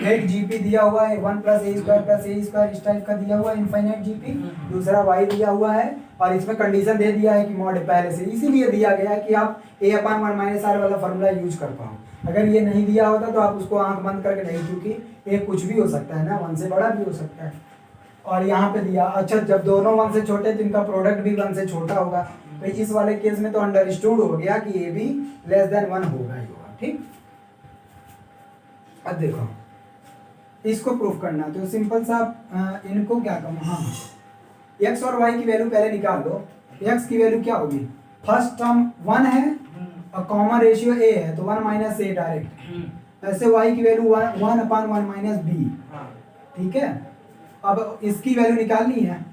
एक GP दिया हुआ है 1 प्लस ए स्क्वायर इस टाइप का दिया हुआ है इनफाइनाइट जीपी, दूसरा वाई दिया हुआ है और इसमें कंडीशन दे दिया है कि मॉड पहले से, इसीलिए दिया गया है कि आप a/1 - r वाला फॉर्मूला यूज कर पाओ। अगर ये नहीं दिया होता तो आप उसको आंख बंद करके नहीं, क्योंकि ये कुछ भी हो सकता है ना, 1 से बड़ा भी हो सकता है। और यहाँ पे दिया, अच्छा जब दोनों 1 से छोटे तो इनका प्रोडक्ट भी 1 से छोटा होगा, तो इस वाले केस में तो अंडरस्टूड हो गया कि ये भी <1 होगा ही होगा। ठीक, अब देखो इसको प्रूफ करना, तो सिंपल सा इनको क्या कहूँ, हाँ x और y की वैल्यू पहले निकाल लो। x की वैल्यू क्या होगी, फर्स्ट टर्म 1 है और कॉमन रेशियो a है, तो 1 - a डायरेक्ट। ऐसे y की वैल्यू 1/1 - b। ठीक है, अब इसकी वैल्यू निकालनी है,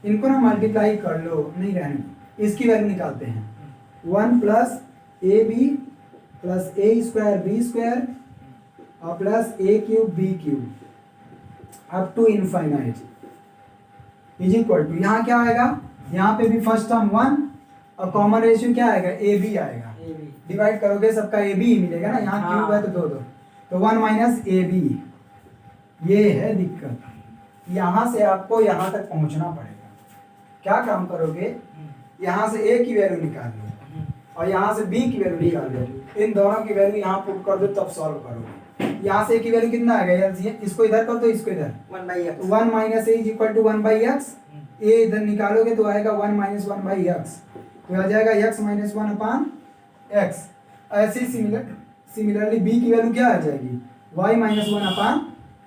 इनको ना मल्टीप्लाई कर लो, नहीं रहने, इसकी वैल्यू निकालते हैं। 1 + ab + a² b² और +a³ b³ up to infinite is equal to, यहाँ क्या आएगा, यहाँ पे भी फर्स्ट टर्म 1 और कॉमन रेशियो क्या आएगा, ए बी आएगा। डिवाइड करोगे सबका ए बी ही मिलेगा ना, यहाँ क्यूब है तो दो, तो 1 - ab। ये है दिक्कत, यहाँ से आपको यहाँ तक पहुँचना पड़ेगा। क्या काम करोगे, यहाँ से a की वैल्यू निकाल लो और यहाँ से b की वैल्यू निकाल लो, इन दोनों की वैल्यू यहाँ पुट कर दो, तब सॉल्व करोगे। यहाँ से a की वैल्यू कितना आएगा यार, इसको इधर कर दो, इसको इधर,
1/x
1 - a is equal to 1/x। a इधर निकालोगे तो आएगा 1 - 1/x, तो आ जाएगा x - 1/x। ऐसे सिमिलरली b की वैल्यू क्या आ जाएगी, y -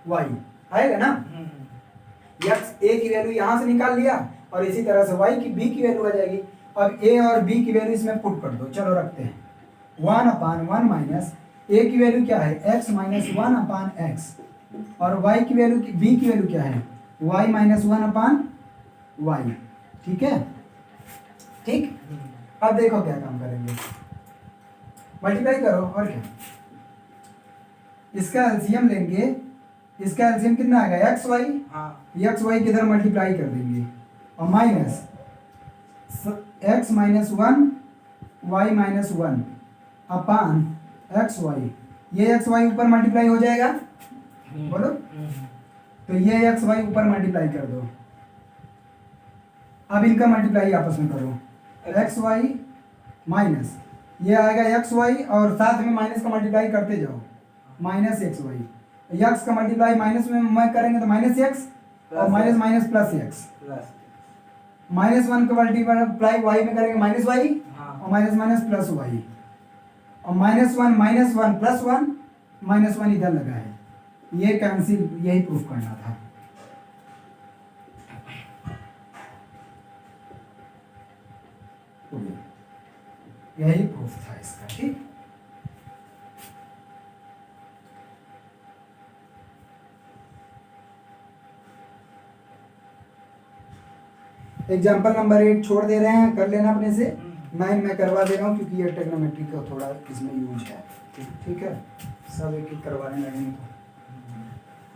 1/y आएगा ना। x a की वैल्यू यहाँ से निकाल लिया और इसी तरह से y की b की वैल्यू आ जाएगी। अब a और b की वैल्यू इसमें पुट कर दो, चलो रखते हैं 1/1 - a की वैल्यू क्या है, x - 1/x और y की वैल्यू, b की वैल्यू क्या है, y - 1/y। ठीक है, ठीक। अब देखो क्या काम करेंगे, मल्टीप्लाई करो और क्या, इसका एलसीएम लेंगे, इसका एलसीएम कितना आएगा, एक्स वाई, एक्स वाई किधर मल्टीप्लाई कर देंगे और माइनस x - 1 y - 1 अपान एक्स वाई। ये एक्स वाई ऊपर मल्टीप्लाई हो जाएगा, बोलो, तो ये एक्स वाई ऊपर मल्टीप्लाई कर दो। अब इनका मल्टीप्लाई आपस में करो, एक्स वाई माइनस ये आएगा एक्स वाई और साथ में माइनस का मल्टीप्लाई करते जाओ, माइनस एक्स वाई। एक्स का मल्टीप्लाई माइनस में करेंगे तो माइनस एक्स और माइनस माइनस प्लस एक्स, -1 का मल्टीप्लाई वाई में करेंगे माइनस वाई और माइनस माइनस प्लस वाई और -1 प्लस 1 -1 इधर लगा है, ये कैंसिल, यही प्रूफ करना था। यही प्रूफ था इसका। ठीक, एग्जाम्पल नंबर 8 छोड़ दे रहे हैं, कर लेना अपने से। 9 मैं करवा दे रहा हूँ क्योंकि ये टेक्नोमेट्री का थोड़ा इसमें यूज है। ठीक है, सब एक एक करवाने लगेंगे तो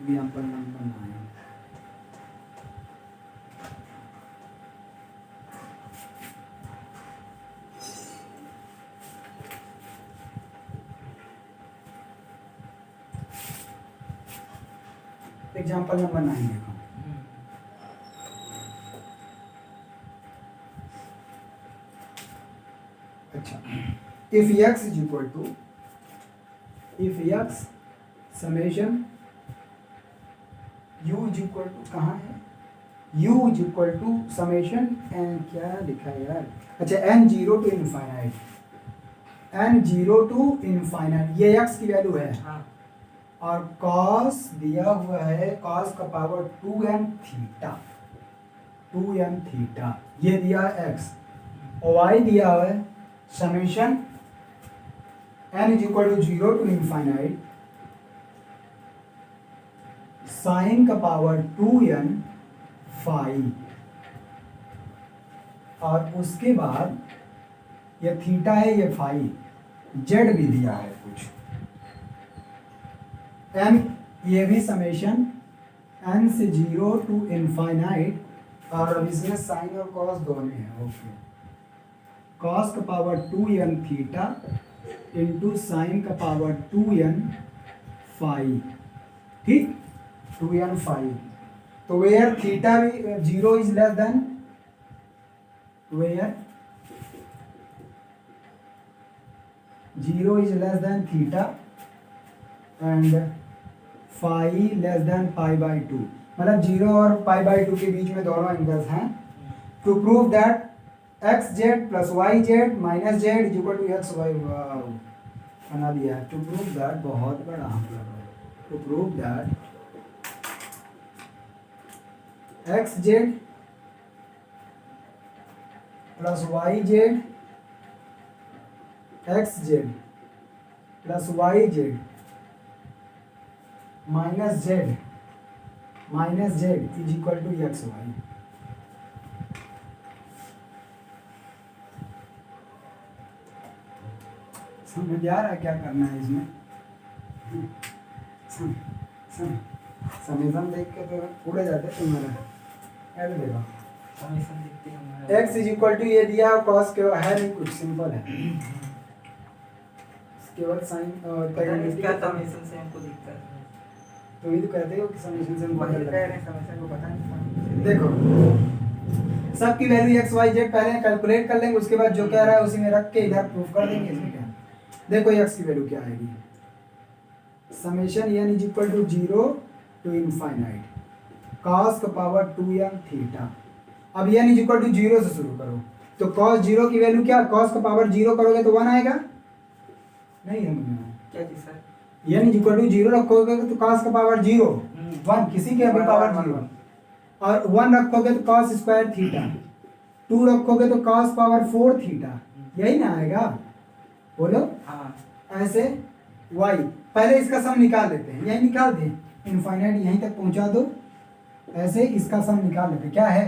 एग्जाम्पल नंबर 9। एग्जाम्पल नंबर 9 देखो, अच्छा, if x is equal to, if x summation u is equal to, कहाँ है, u is equal to summation n, क्या लिखा है यार, अच्छा n0 to infinite, n0 to infinite, ये x की वैल्यू है और cos दिया हुआ है, cos का power 2n theta, 2n theta, ये दिया है x और y दिया हुआ है summation n is equal to 0 to infinite sine का पावर 2n फाई, और उसके बाद ये थीटा है, ये फाई, जेड भी दिया है कुछ, n ये भी समेशन n से 0 to infinite, और अब इसमें साइन और कॉस दोनों है। ओके, कॉस का power 2n theta into sine का पावर 2n फाई। ठीक, 2n फाई, तो वेयर थीटा भी 0 is less than where 0 is less than theta and phi less than pi by 2, मतलब 0 और पाई बाई 2 के बीच में दोनों एंगल्स हैं। To prove that X Z plus Y Z minus Z is equal to X Y, बना दिया है। To prove that, बहुत बड़ा मतलब है। To prove that X Z plus Y Z, X Z plus Y Z minus Z is equal to X Y. समझ आ रहा है क्या करना है इसमें? समीकरण देख के तो उड़ जाते तुम्हारा। ऐसे देखो,
समीकरण दिखते हैं हमारा।
x इज इक्वल टू ये दिया, cos के है नहीं, कुछ सिंपल है, केवल साइन और
पता नहीं क्या समीकरण से हमको दिखता है।
तो ये तो कहते हो कि समीकरण से हमको
वही
पता
कह
लगता
रहे
है।
हैं, समीकरण को पता नहीं।
देखो सबकी वैल्यू x y z पहले कैलकुलेट कर लेंगे, उसके बाद जो कह रहा है उसी में रख के इधर प्रूफ कर देंगे। इसमें क्या है? देखो x की वैल्यू क्या आएगी, summation n is equal to 0 to infinite cos का पावर 2n थीटा। अब n इज इक्वल टू 0 से शुरू करो, तो cos 0 की वैल्यू क्या, cos का पावर 0 करोगे तो 1 आएगा, नहीं समझ में आया?
क्या चीज sir?
n is equal to 0 रखोगे तो cos का पावर 0 1, किसी के भी पावर 0, और 1 रखोगे तो cos स्क्वायर थीटा, 2 रखोगे तो cos पावर 4 थीटा, यही ना आएगा? बोलो।
हाँ।
ऐसे y, पहले इसका सम निकाल लेते हैं, यही निकाल दें, इनफाइनाइट यहीं तक पहुंचा दो। ऐसे इसका सम निकाल लेते हैं, क्या है?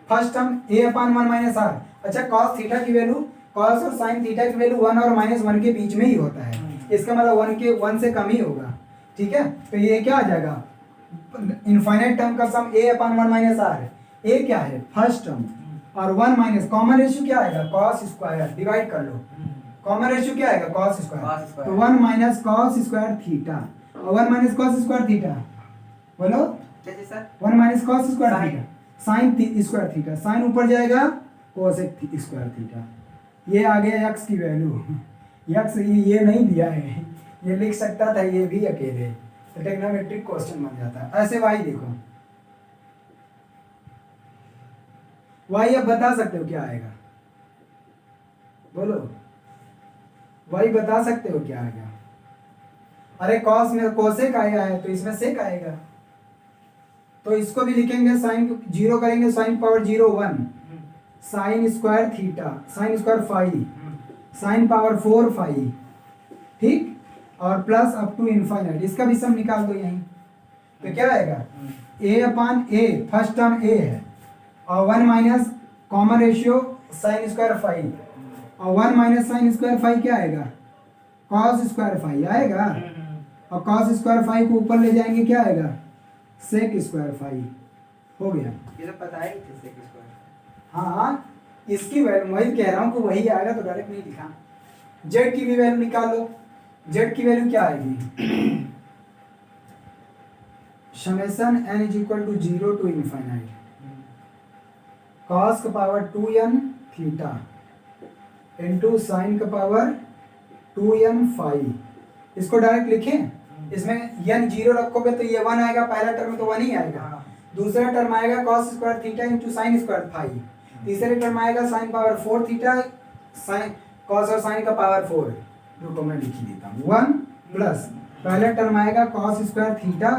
First term a upon 1 minus R. अच्छा, cos थीटा की वैल्यू, cos और sin थीटा की वैल्यू 1 और माइनस 1 के बीच में ही होता है, इसका मतलब 1 से कम ही होगा, ठीक है? तो ये क्या आ जाएगा, इनफाइनाइट टर्म का सम a अपान 1 माइनस आर है। a क्या है, फर्स्ट टर्म, और 1 माइनस कॉमन रेशियो क्या आएगा, cos स्क्वायर, डिवाइड कर लो, कॉमन रेशियो क्या आएगा, cos स्क्वायर, तो 1 माइनस cos स्क्वायर थीटा, और 1 माइनस cos स्क्वायर थीटा, बोलो
क्या चीज sir?
1 minus cos square theta, sin square theta, sin ऊपर जाएगा cosec स्क्वायर थीटा। ये आ गया x की वैल्यू। x ये नहीं दिया है, ये लिख सकता था ये भी अकेले, तो ट्रिग्नोमेट्रिक क्वेश्चन बन जाता है। ऐसे y देखो, y अब बता सकते हो क्या आएगा, बोलो y बता सकते हो क्या आएगा? अरे cos में cosec आया है तो इसमें sec आएगा, तो इसको भी लिखेंगे, साइन 0 करेंगे, sine power 0 1, sine square theta, sine square phi, sine power 4 phi, ठीक, और प्लस अप टू इनफाइनाइट, इसका भी सम निकाल दो यहीं, तो क्या आएगा, a upon a, first term a है, और 1 minus common ratio sine square phi, और 1 माइनस साइन स्क्वायर फाई क्या आएगा, cos स्क्वायर फाई आएगा, और cos स्क्वायर फाई को ऊपर ले जाएंगे क्या आएगा, सेक स्क्वायर फाई, हो गया।
ये तो पता है कि सेक स्क्वायर।
हाँ, इसकी वैल्यू वही कह रहा हूँ कि वही आएगा, तो डायरेक्ट नहीं लिखा। जेड की भी वैल्यू निकालो, जेड की वैल्यू क्या आएगी, summation n is equal to 0 to infinite cos का power 2n theta into sin का पावर 2n फाई। इसको डायरेक्ट लिखें, इसमें n 0 रखोगे तो ये 1 आएगा, पहला टर्म तो 1 ही आएगा, दूसरा टर्म आएगा cos square theta into sine square phi, तीसरे टर्म आएगा sine power 4 theta, sine cos और साइन का पावर 4, रुको मैं लिख ही देता हूँ, 1 प्लस पहला टर्म आएगा cos square theta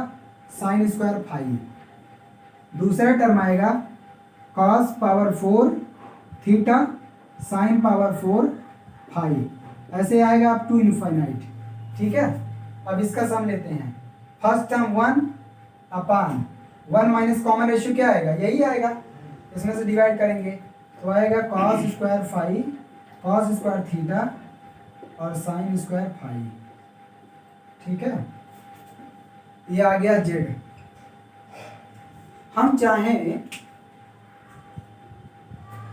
sine square phi, दूसरा टर्म आएगा cos power 4 theta sine power 4 phi, ऐसे आएगा अप टू इनफाइनाइट, ठीक है? अब इसका सम लेते हैं, फर्स्ट टर्म 1 अपान 1 माइनस कॉमन रेशियो क्या आएगा, यही आएगा, इसमें से डिवाइड करेंगे तो आएगा cos square phi, cos square theta और साइन स्क्वायर फाई, ठीक है? ये आ गया जेड। हम चाहें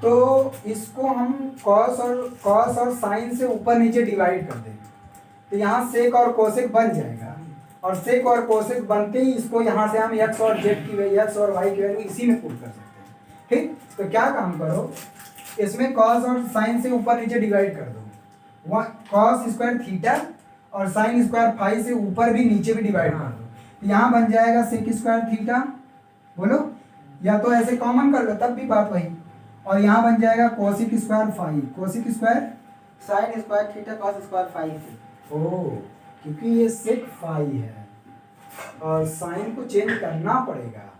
तो इसको हम cos और sin से ऊपर नीचे डिवाइड कर दें, तो यहाँ सेक और कोसेक बन जाएगा, और सेक और कोसेक बनते ही इसको यहाँ से हम x और y की वैल्यू इसी में पुट कर सकते हैं, ठीक? तो क्या काम करो, इसमें कॉस और साइन से ऊपर नीचे डिवाइड कर दो, कॉस स्क्वायर थीटा और साइन स्क्वायर फाई से ऊपर भी नीचे भी डिवाइड कर दो, तो यहाँ बन जाएगा सेक स्क्वायर थीटा, बोलो, या तो ऐसे कॉमन कर लो तब भी बात वही, और यहाँ बन जाएगा cosec square phi, cosec square
sine square theta cos square phi थी।
ओ, क्योंकि ये सेक फाई है और साइन को चेंज करना पड़ेगा,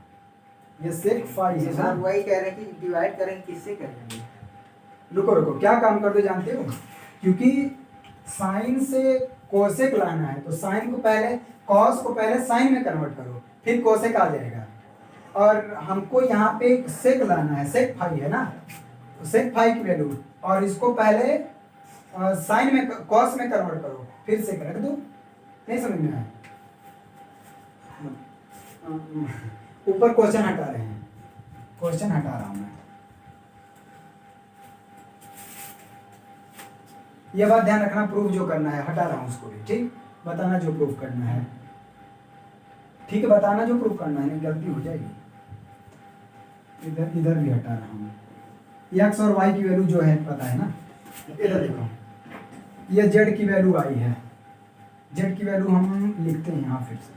ये सेक फाई है ना।
वही कह रहे हैं कि डिवाइड करेंगे किससे करेंगे।
रुको रुको, क्या काम कर दो जानते हो, क्योंकि साइन से कोसेक लाना है तो साइन को पहले, कॉस को पहले साइन में कन्वर्ट करो, फिर कोसेक आ जाएगा, और हमको यहाँ पे सेक लाना है, सेक फाई है ना, तो सेक फाई की वैल्यू, और इसको पहले साइन में, कॉस में कन्वर्ट करो, फिर सेक रख दो। नहीं समझ में आया? ऊपर क्वेश्चन हटा रहे हैं, क्वेश्चन हटा रहा हूं मैं। यह बात ध्यान रखना, प्रूफ जो करना है हटा रहा हूं उसको भी, ठीक, बताना जो प्रूफ करना है, ठीक है, बताना जो प्रूफ करना है, नहीं गलती हो जाएगी। इधर इधर भी हटा रहा हूँ, एक्स और वाई की वैल्यू जो है पता है ना, इधर देखो, ये जेड की वैल्यू आई है, जेड की वैल्यू हम लिखते हैं यहाँ फिर से,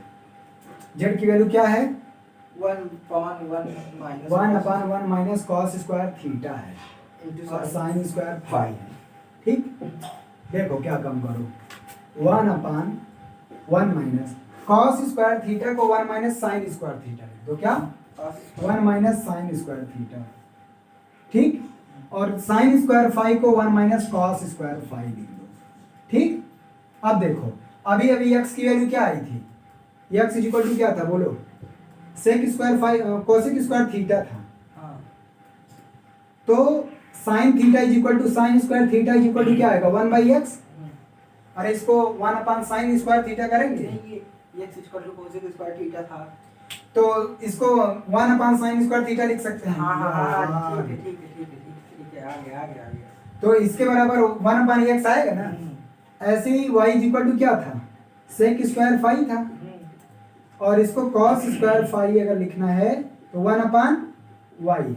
जेड की वैल्यू क्या है, 1/1 माइनस कॉस स्क्वायर थीटा है और साइन स्क्वायर फाई है, ठीक। देखो क्या कम करो, 1/1 माइनस कॉस स्क्वायर थीटा को 1 माइनस साइन स्क्वायर थीटा लिख दो, क्या 1 माइनस साइन स्क्वायर थीटा, ठीक, और साइन स्क्वायर फाई को 1 माइनस कॉस स्क्वायर फाई लिख दो, ठीक। अब देखो, अभी अभी एक्स की वैल्यू क्या आई थी, एक्स इज इक्वल टू क्या था, बोलो, sec square phi, cosec square theta था, तो sine theta is equal to sine square theta is equal to क्या आएगा, 1/x, अरे इसको 1/साइन स्क्वायर थीटा करेंगे,
x equal to cosec square theta था,
तो इसको 1/साइन स्क्वायर थीटा लिख सकते हैं।
हाँ, ठीक है, आ गया।
तो इसके बराबर 1/x आएगा ना, ऐसे ही y इज इक्वल टू क्या था, सेक स्क्वायर फाई था, और इसको कॉस स्क्वायर फाई अगर लिखना है तो 1/y,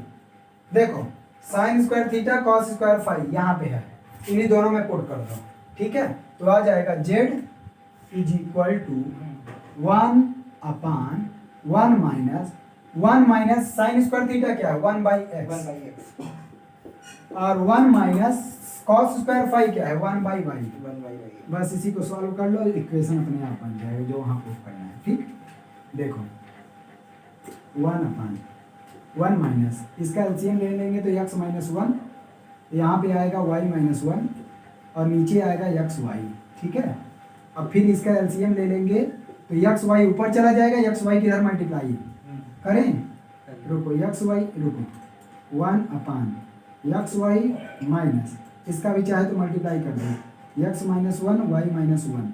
देखो sine square theta cos square phi यहाँ पे है, इन्हीं दोनों में पुट कर दो, ठीक है, तो आ जाएगा z इज इक्वल टू 1/1 माइनस साइन स्क्वायर थीटा क्या है, 1/x, और 1 माइनस कॉस स्क्वायर फाई क्या है, 1/y, बस इसी को सॉल्व कर लो, इक्वेशन अपने आप बन जाएगा जो वहाँ प्रूफ करना है, ठीक। देखो 1/1 माइनस, इसका एलसीएम ले लेंगे तो x माइनस 1, यहाँ पे आएगा y माइनस 1 और नीचे आएगा x y, ठीक है। अब फिर इसका एलसीएम ले लेंगे तो x y ऊपर चला जाएगा, x y किधर मल्टीप्लाई करें, रुको x y, रुको 1/x y माइनस, इसका भी चाहे तो मल्टीप्लाई कर दो, x माइनस 1 y माइनस 1,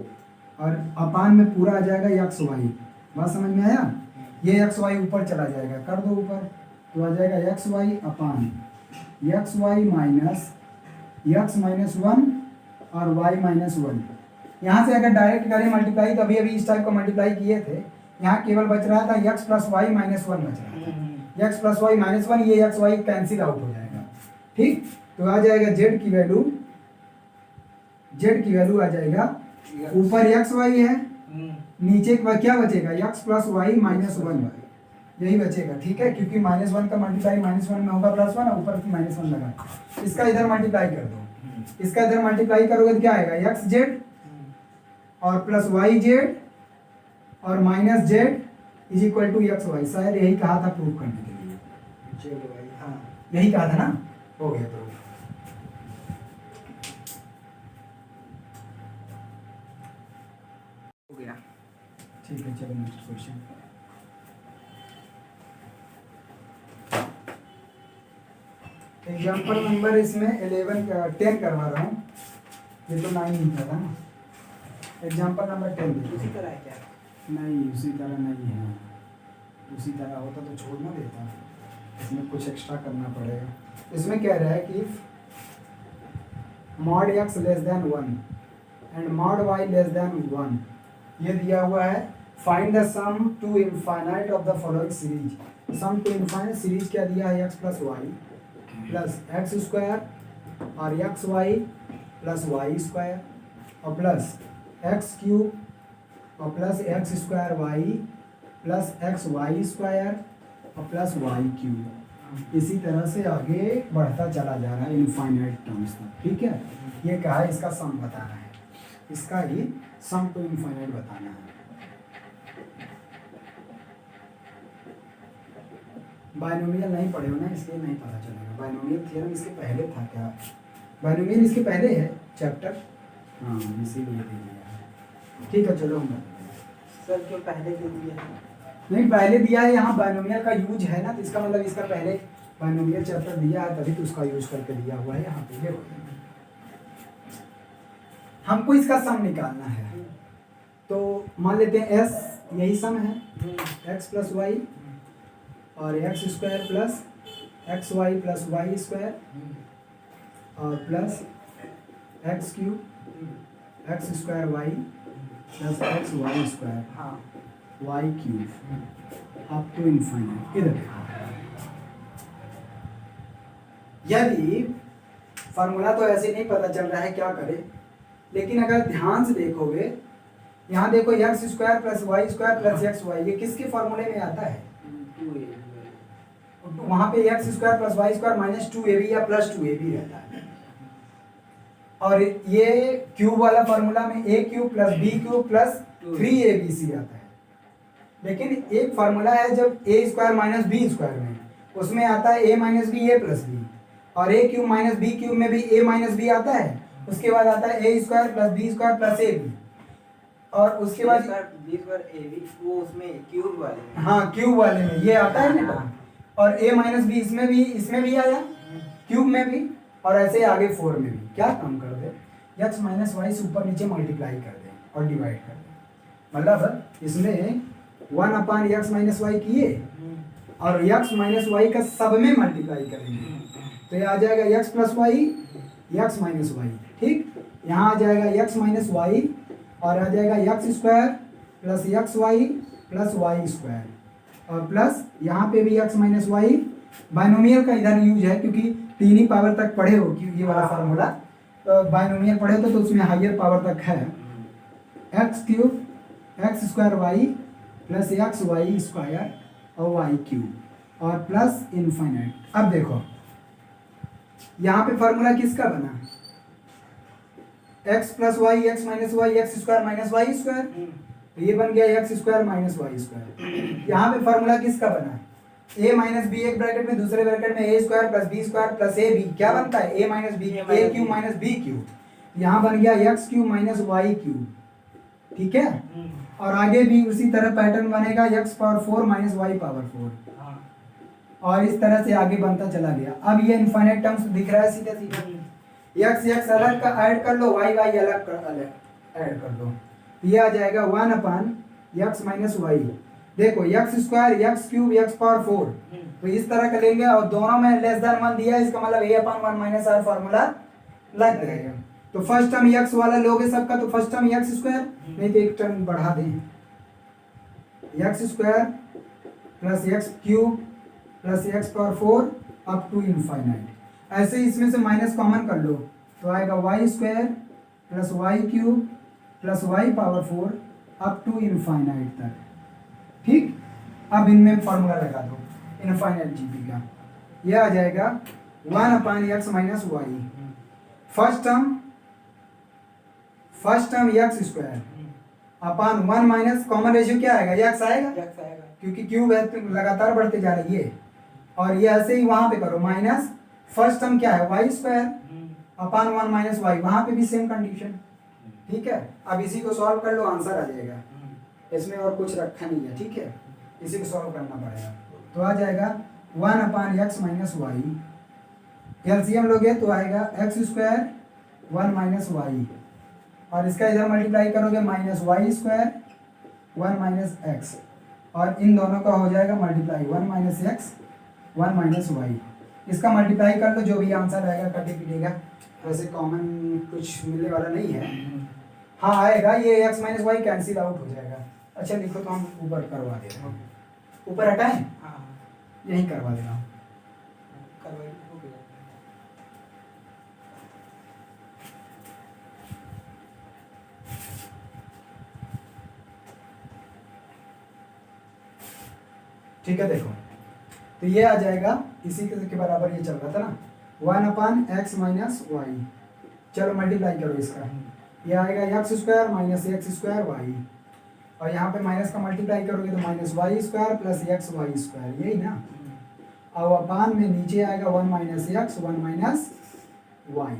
और अपान में पूरा आ जाएगा x y, बात समझ में आया, ये x y ऊपर चला जाएगा, कर दो ऊपर, तो आ जाएगा x y अपान x y minus x minus 1 और y माइनस 1, यहाँ से अगर डायरेक्ट करें मल्टीप्लाई तो अभी अभी इस टाइप का मल्टीप्लाई किए थे, यहाँ केवल बच रहा था x प्लस वाई माइनस 1 बच रहा था, x प्लस वाई माइनस 1, ये x y कैंसिल आउट हो जाएगा, ठीक। तो आ जाएगा z की वैल्यू आ जाएगा, ऊपर x y है, नीचे क्या बचेगा, x प्लस वाई माइनस 1, यही बचेगा, ठीक है, क्योंकि -1 का मल्टीप्लाई -1 में होगा +1, और ऊपर -1 लगा, इसका इधर मल्टीप्लाई कर दो, इसका इधर मल्टीप्लाई करोगे तो क्या आएगा, एक्स जेड और प्लस वाई जेड और minus Z is equal to X Y, शायद यही कहा था प्रूफ करने के लिए,
जेड वाई, हाँ
यही कहा था ना, हो गया प्रूफ।
हो गया,
ठीक है, चलो नेक्स्ट क्वेश्चन। एग्जाम्पल नंबर इसमें 10 करवा रहा हूँ, ये तो 9 ही था ना, एग्जाम्पल नंबर 10
उसी तरह है क्या?
नहीं, उसी तरह नहीं है, उसी तरह होता तो छोड़ ना देता, इसमें कुछ एक्स्ट्रा करना पड़ेगा। इसमें कह रहा है कि mod x less than 1 and mod y less than 1, ये दिया हुआ है, find the sum to infinite of the following series. Sum to infinite series क्या दिया है, x plus Y plus X square और X Y plus Y square और plus X cube और plus X square Y plus X Y square और plus Y cube. इसी तरह से आगे बढ़ता चला जा रहा है इनफाइनाइट टर्म्स तक। ठीक है, ये कहा है इसका सम बताना है, इसका ही सम टू इनफाइनाइट बताना है। बाइनोमियल नहीं पढ़े हो ना, इसलिए नहीं पता चलेगा। बाइनोमियल थ्योरम इसके पहले था क्या? बाइनोमियल इसके पहले है चैप्टर, हाँ इसीलिए दे दिया। ठीक है चलो हम
सर क्यों पहले दे दिया?
नहीं पहले दिया है, यहाँ बाइनोमियल का यूज है ना, तो इसका मतलब इसका पहले बाइनोमियल चैप्टर दिया है, तभी तो उसका यूज करके दिया हुआ है यहाँ पे। हमको इसका सम निकालना है, तो मान लेते हैं एस यही सम है, एक्स प्लस वाई और X square plus X Y plus Y square और plus X cube X square Y plus X Y square
हाँ
Y cube up to infinite. इधर देखो, यदि फार्मूला तो ऐसे नहीं पता चल रहा है क्या करें, लेकिन अगर ध्यान से देखोगे यहाँ देखो X square plus Y square plus X Y, ये किसके फार्मूले में आता है? वहां पे X square plus Y square minus 2ab या प्लस 2ab रहता है, और ये क्यूब वाला फार्मूला में a cube plus b cube plus 3abc आता है। लेकिन एक फार्मूला है जब a square minus B square में, उसमें आता है a minus B A plus B, और a cube minus B cube में भी a माइनस बी आता है, उसके बाद आता है a square plus B square plus A B, और उसके बाद
बी स्क्वायर ए बी वो उसमें क्यूब वाले में।
हाँ क्यूब वाले में ये आता है ना, और a माइनस बी इसमें भी आया क्यूब में भी, और ऐसे आगे 4 में भी। क्या काम कर दे, x माइनस वाई से ऊपर नीचे मल्टीप्लाई कर दे और डिवाइड कर दे, मतलब इसमें 1/x माइनस वाई किए और x माइनस वाई का सब में मल्टीप्लाई करेंगे, तो ये आ जाएगा x plus Y x minus Y. ठीक, यहाँ आ जाएगा x माइनस वाई और आ जाएगा X square plus X Y plus Y square, और प्लस यहाँ पे भी x माइनस वाई। बाइनोमियल का इधर यूज है क्योंकि 3 ही पावर तक पढ़े हो, क्योंकि ये वाला फार्मूला तो बाइनोमियल पढ़े तो उसमें हायर पावर तक है, X cube X square Y plus X Y square और वाई क्यूब और प्लस इनफाइनाइट। अब देखो यहाँ पे फार्मूला किसका बना, X plus Y X minus Y X square minus Y square, तो ये बन गया X square minus Y square. यहाँ पे फार्मूला किसका बना, a माइनस बी एक ब्रैकेट में, दूसरे ब्रैकेट में a square plus B square plus A B, क्या बनता है a minus B, A cube minus B cube, यहाँ बन गया X cube minus Y cube. ठीक है, और आगे भी उसी तरह पैटर्न बनेगा X power 4 minus Y power 4, और इस तरह से आगे बनता चला गया। अब ये इनफाइनाइट टर्म्स दिख रहा है सीधा सीधा, x अलग का ऐड कर लो, y अलग ऐड कर दो, ये आ जाएगा 1/x माइनस वाई। देखो X square x cube x power 4, तो इस तरह का लेंगे और दोनों में लेस देन 1 दिया, इसका मतलब a/1 माइनस r फार्मूला लग जाएगा। तो फर्स्ट टर्म x वाला लोगे सबका, तो फर्स्ट टर्म x स्क्वायर, नहीं तो एक टर्म बढ़ा दें, X square plus X cube plus X power 4 up to infinite. ऐसे इसमें से माइनस कॉमन कर लो, तो आएगा Y square plus Y cube plus Y power 4 up to infinite तक। ठीक, अब इनमें फॉर्मूला लगा दो इनफाइनाइट जीपी का, यह आ जाएगा 1/x minus Y. First term X square upon 1 minus common ratio क्या आएगा, एक्स आएगा क्योंकि क्यूब है तो लगातार बढ़ते जा रही है, और ये ऐसे ही वहां पे करो माइनस फर्स्ट टर्म क्या है Y square upon 1 minus Y, वहां पे भी सेम कंडीशन। ठीक है, अब इसी को सॉल्व कर लो, आंसर आ जाएगा, इसमें और कुछ रखा नहीं है। ठीक है, इसी को सॉल्व करना पड़ेगा, तो आ जाएगा 1/x माइनस वाई, एलसीएम लोगे तो आएगा एक्स स्क्वायर 1 माइनस वाई, और इसका इधर मल्टीप्लाई करोगे minus Y square 1 minus X, और इन दोनों का हो जाएगा multiply 1 minus X 1 minus Y. इसका मल्टीप्लाई कर लो, जो भी आंसर आएगा कटे पीटेगा, वैसे कॉमन कुछ मिलने वाला नहीं है। हाँ आएगा, ये x minus Y cancel out हो जाएगा। अच्छा लिखो तो हम ऊपर करवा दे रहे हैं, ऊपर हटाएं, यहीं करवा दे रहा हूँ। ठीक है देखो, तो ये आ जाएगा इसी के बराबर, ये चल रहा था ना 1/x माइनस वाई। चलो मल्टीप्लाई करो इसका, ये आएगा x square minus X square Y, और यहाँ पे माइनस का मल्टीप्लाई करोगे तो minus Y square plus X Y square, यही ना। अब अपान में नीचे आएगा 1 माइनस एक्स 1 माइनस वाई,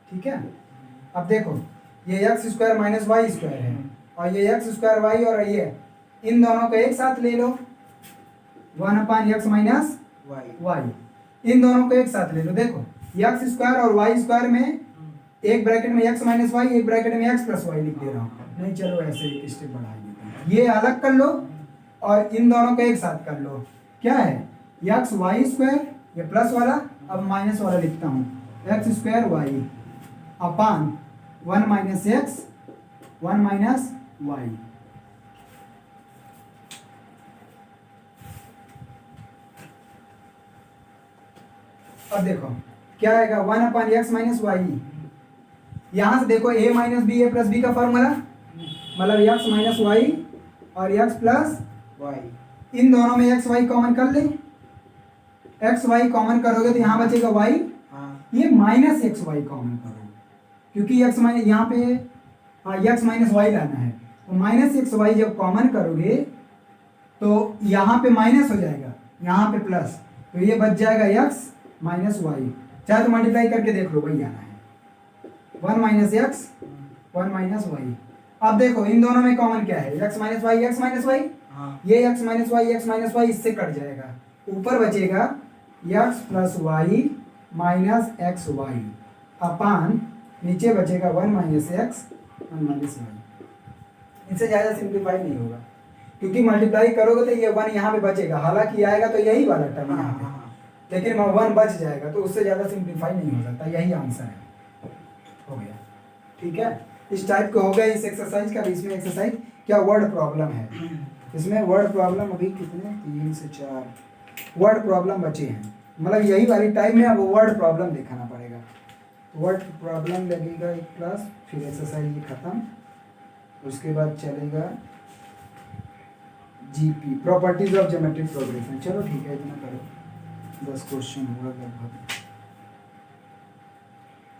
ठीक है। अब देखो ये X square minus Y square है, और ये एक्स स्क्वायर वाई, और ये इन दोनों को एक साथ ले लो 1/x माइनस वाई, इन दोनों को एक साथ ले लो। देखो एक्स स्क्वायर और वाई स्क्वायर में एक ब्रैकेट में x माइनस वाई, एक ब्रैकेट में x प्लस वाई लिख दे रहा हूँ। नहीं चलो ऐसे एक स्टेप बढ़ा देते हैं, ये अलग कर लो और इन दोनों को एक साथ कर लो। क्या है एक्स वाई स्क्वायर, ये प्लस वाला, अब माइनस वाला लिखता हूँ, एक्स स्क्वायर वाई अपान 1 माइनस एक्स 1 माइनस वाई। अब देखो क्या आएगा 1/x माइनस वाई। यहाँ से देखो a minus B A plus B का फॉर्मूला, मतलब x माइनस वाई और x प्लस वाई, इन दोनों में x वाई कॉमन कर ले, x वाई कॉमन करोगे तो यहाँ बचेगा y, ये माइनस एक्स वाई कॉमन करो, क्योंकि x माइनस यहाँ पे x माइनस वाई लाना है, तो माइनस एक्स वाई जब कॉमन करोगे तो यहाँ पे माइनस हो जाएगा, यहाँ पे प्लस, तो ये बच जाएगा x माइनस वाई। चाहे तो मल्टीप्लाई करके देख लो, वही आना है 1 माइनस एक्स 1 माइनस वाई। अब देखो इन दोनों में कॉमन क्या है, x minus Y x minus Y, ये x माइनस वाई इससे कट जाएगा, ऊपर बचेगा x plus Y minus X Y upon नीचे बचेगा 1 माइनस एक्स 1 माइनस वाई। इससे ज़्यादा सिंप्लीफाई नहीं होगा, क्योंकि मल्टीप्लाई करोगे तो ये 1 यहाँ पे बचेगा, हालांकि आएगा तो यही वाला टर्म यहाँ पे, लेकिन 1 बच जाएगा, तो उससे ज़्यादा सिंप्लीफाई नहीं हो सकता, यही आंसर है, हो गया। ठीक है, इस टाइप का हो गया इस एक्सरसाइज का। इसमें एक्सरसाइज क्या वर्ड प्रॉब्लम है, इसमें वर्ड प्रॉब्लम अभी कितने 3 से 4 वर्ड प्रॉब्लम बचे हैं, मतलब यही वाली टाइप में अब वर्ड प्रॉब्लम दिखाना पड़ेगा। वर्ड प्रॉब्लम लगेगा एक क्लास, फिर एक्सरसाइज ये खत्म, उसके बाद चलेगा GP properties of geometric progression. चलो ठीक है, इतना करो, 10 क्वेश्चन हुआ लगभग।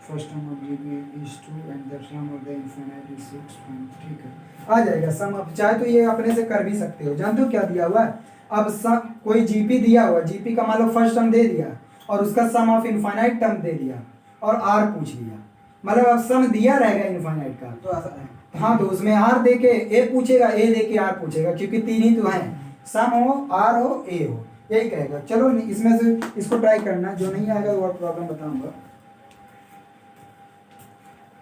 First term of GP is 2 and the sum of the infinite is 6। ठीक है, आ जाएगा सम। अब चाहे तो ये अपने से कर भी सकते हो, जानते हो क्या दिया हुआ है। अब सम कोई जीपी दिया हुआ, जीपी का मान लो फर्स्ट टर्म दे दिया और उसका सम ऑफ इनफाइनाइट टर्म दे दिया और आर पूछ लिया, मतलब अब सम दिया रहेगा इनफाइनाइट का, तो आसान है। हाँ, तो उसमें आर दे के ए पूछेगा, ए दे के आर पूछेगा, क्योंकि 3 ही तो हैं, सम हो आर हो ए हो, यही कहेगा। चलो इसमें से इसको ट्राई करना, जो नहीं आएगा वो प्रॉब्लम बताऊंगा।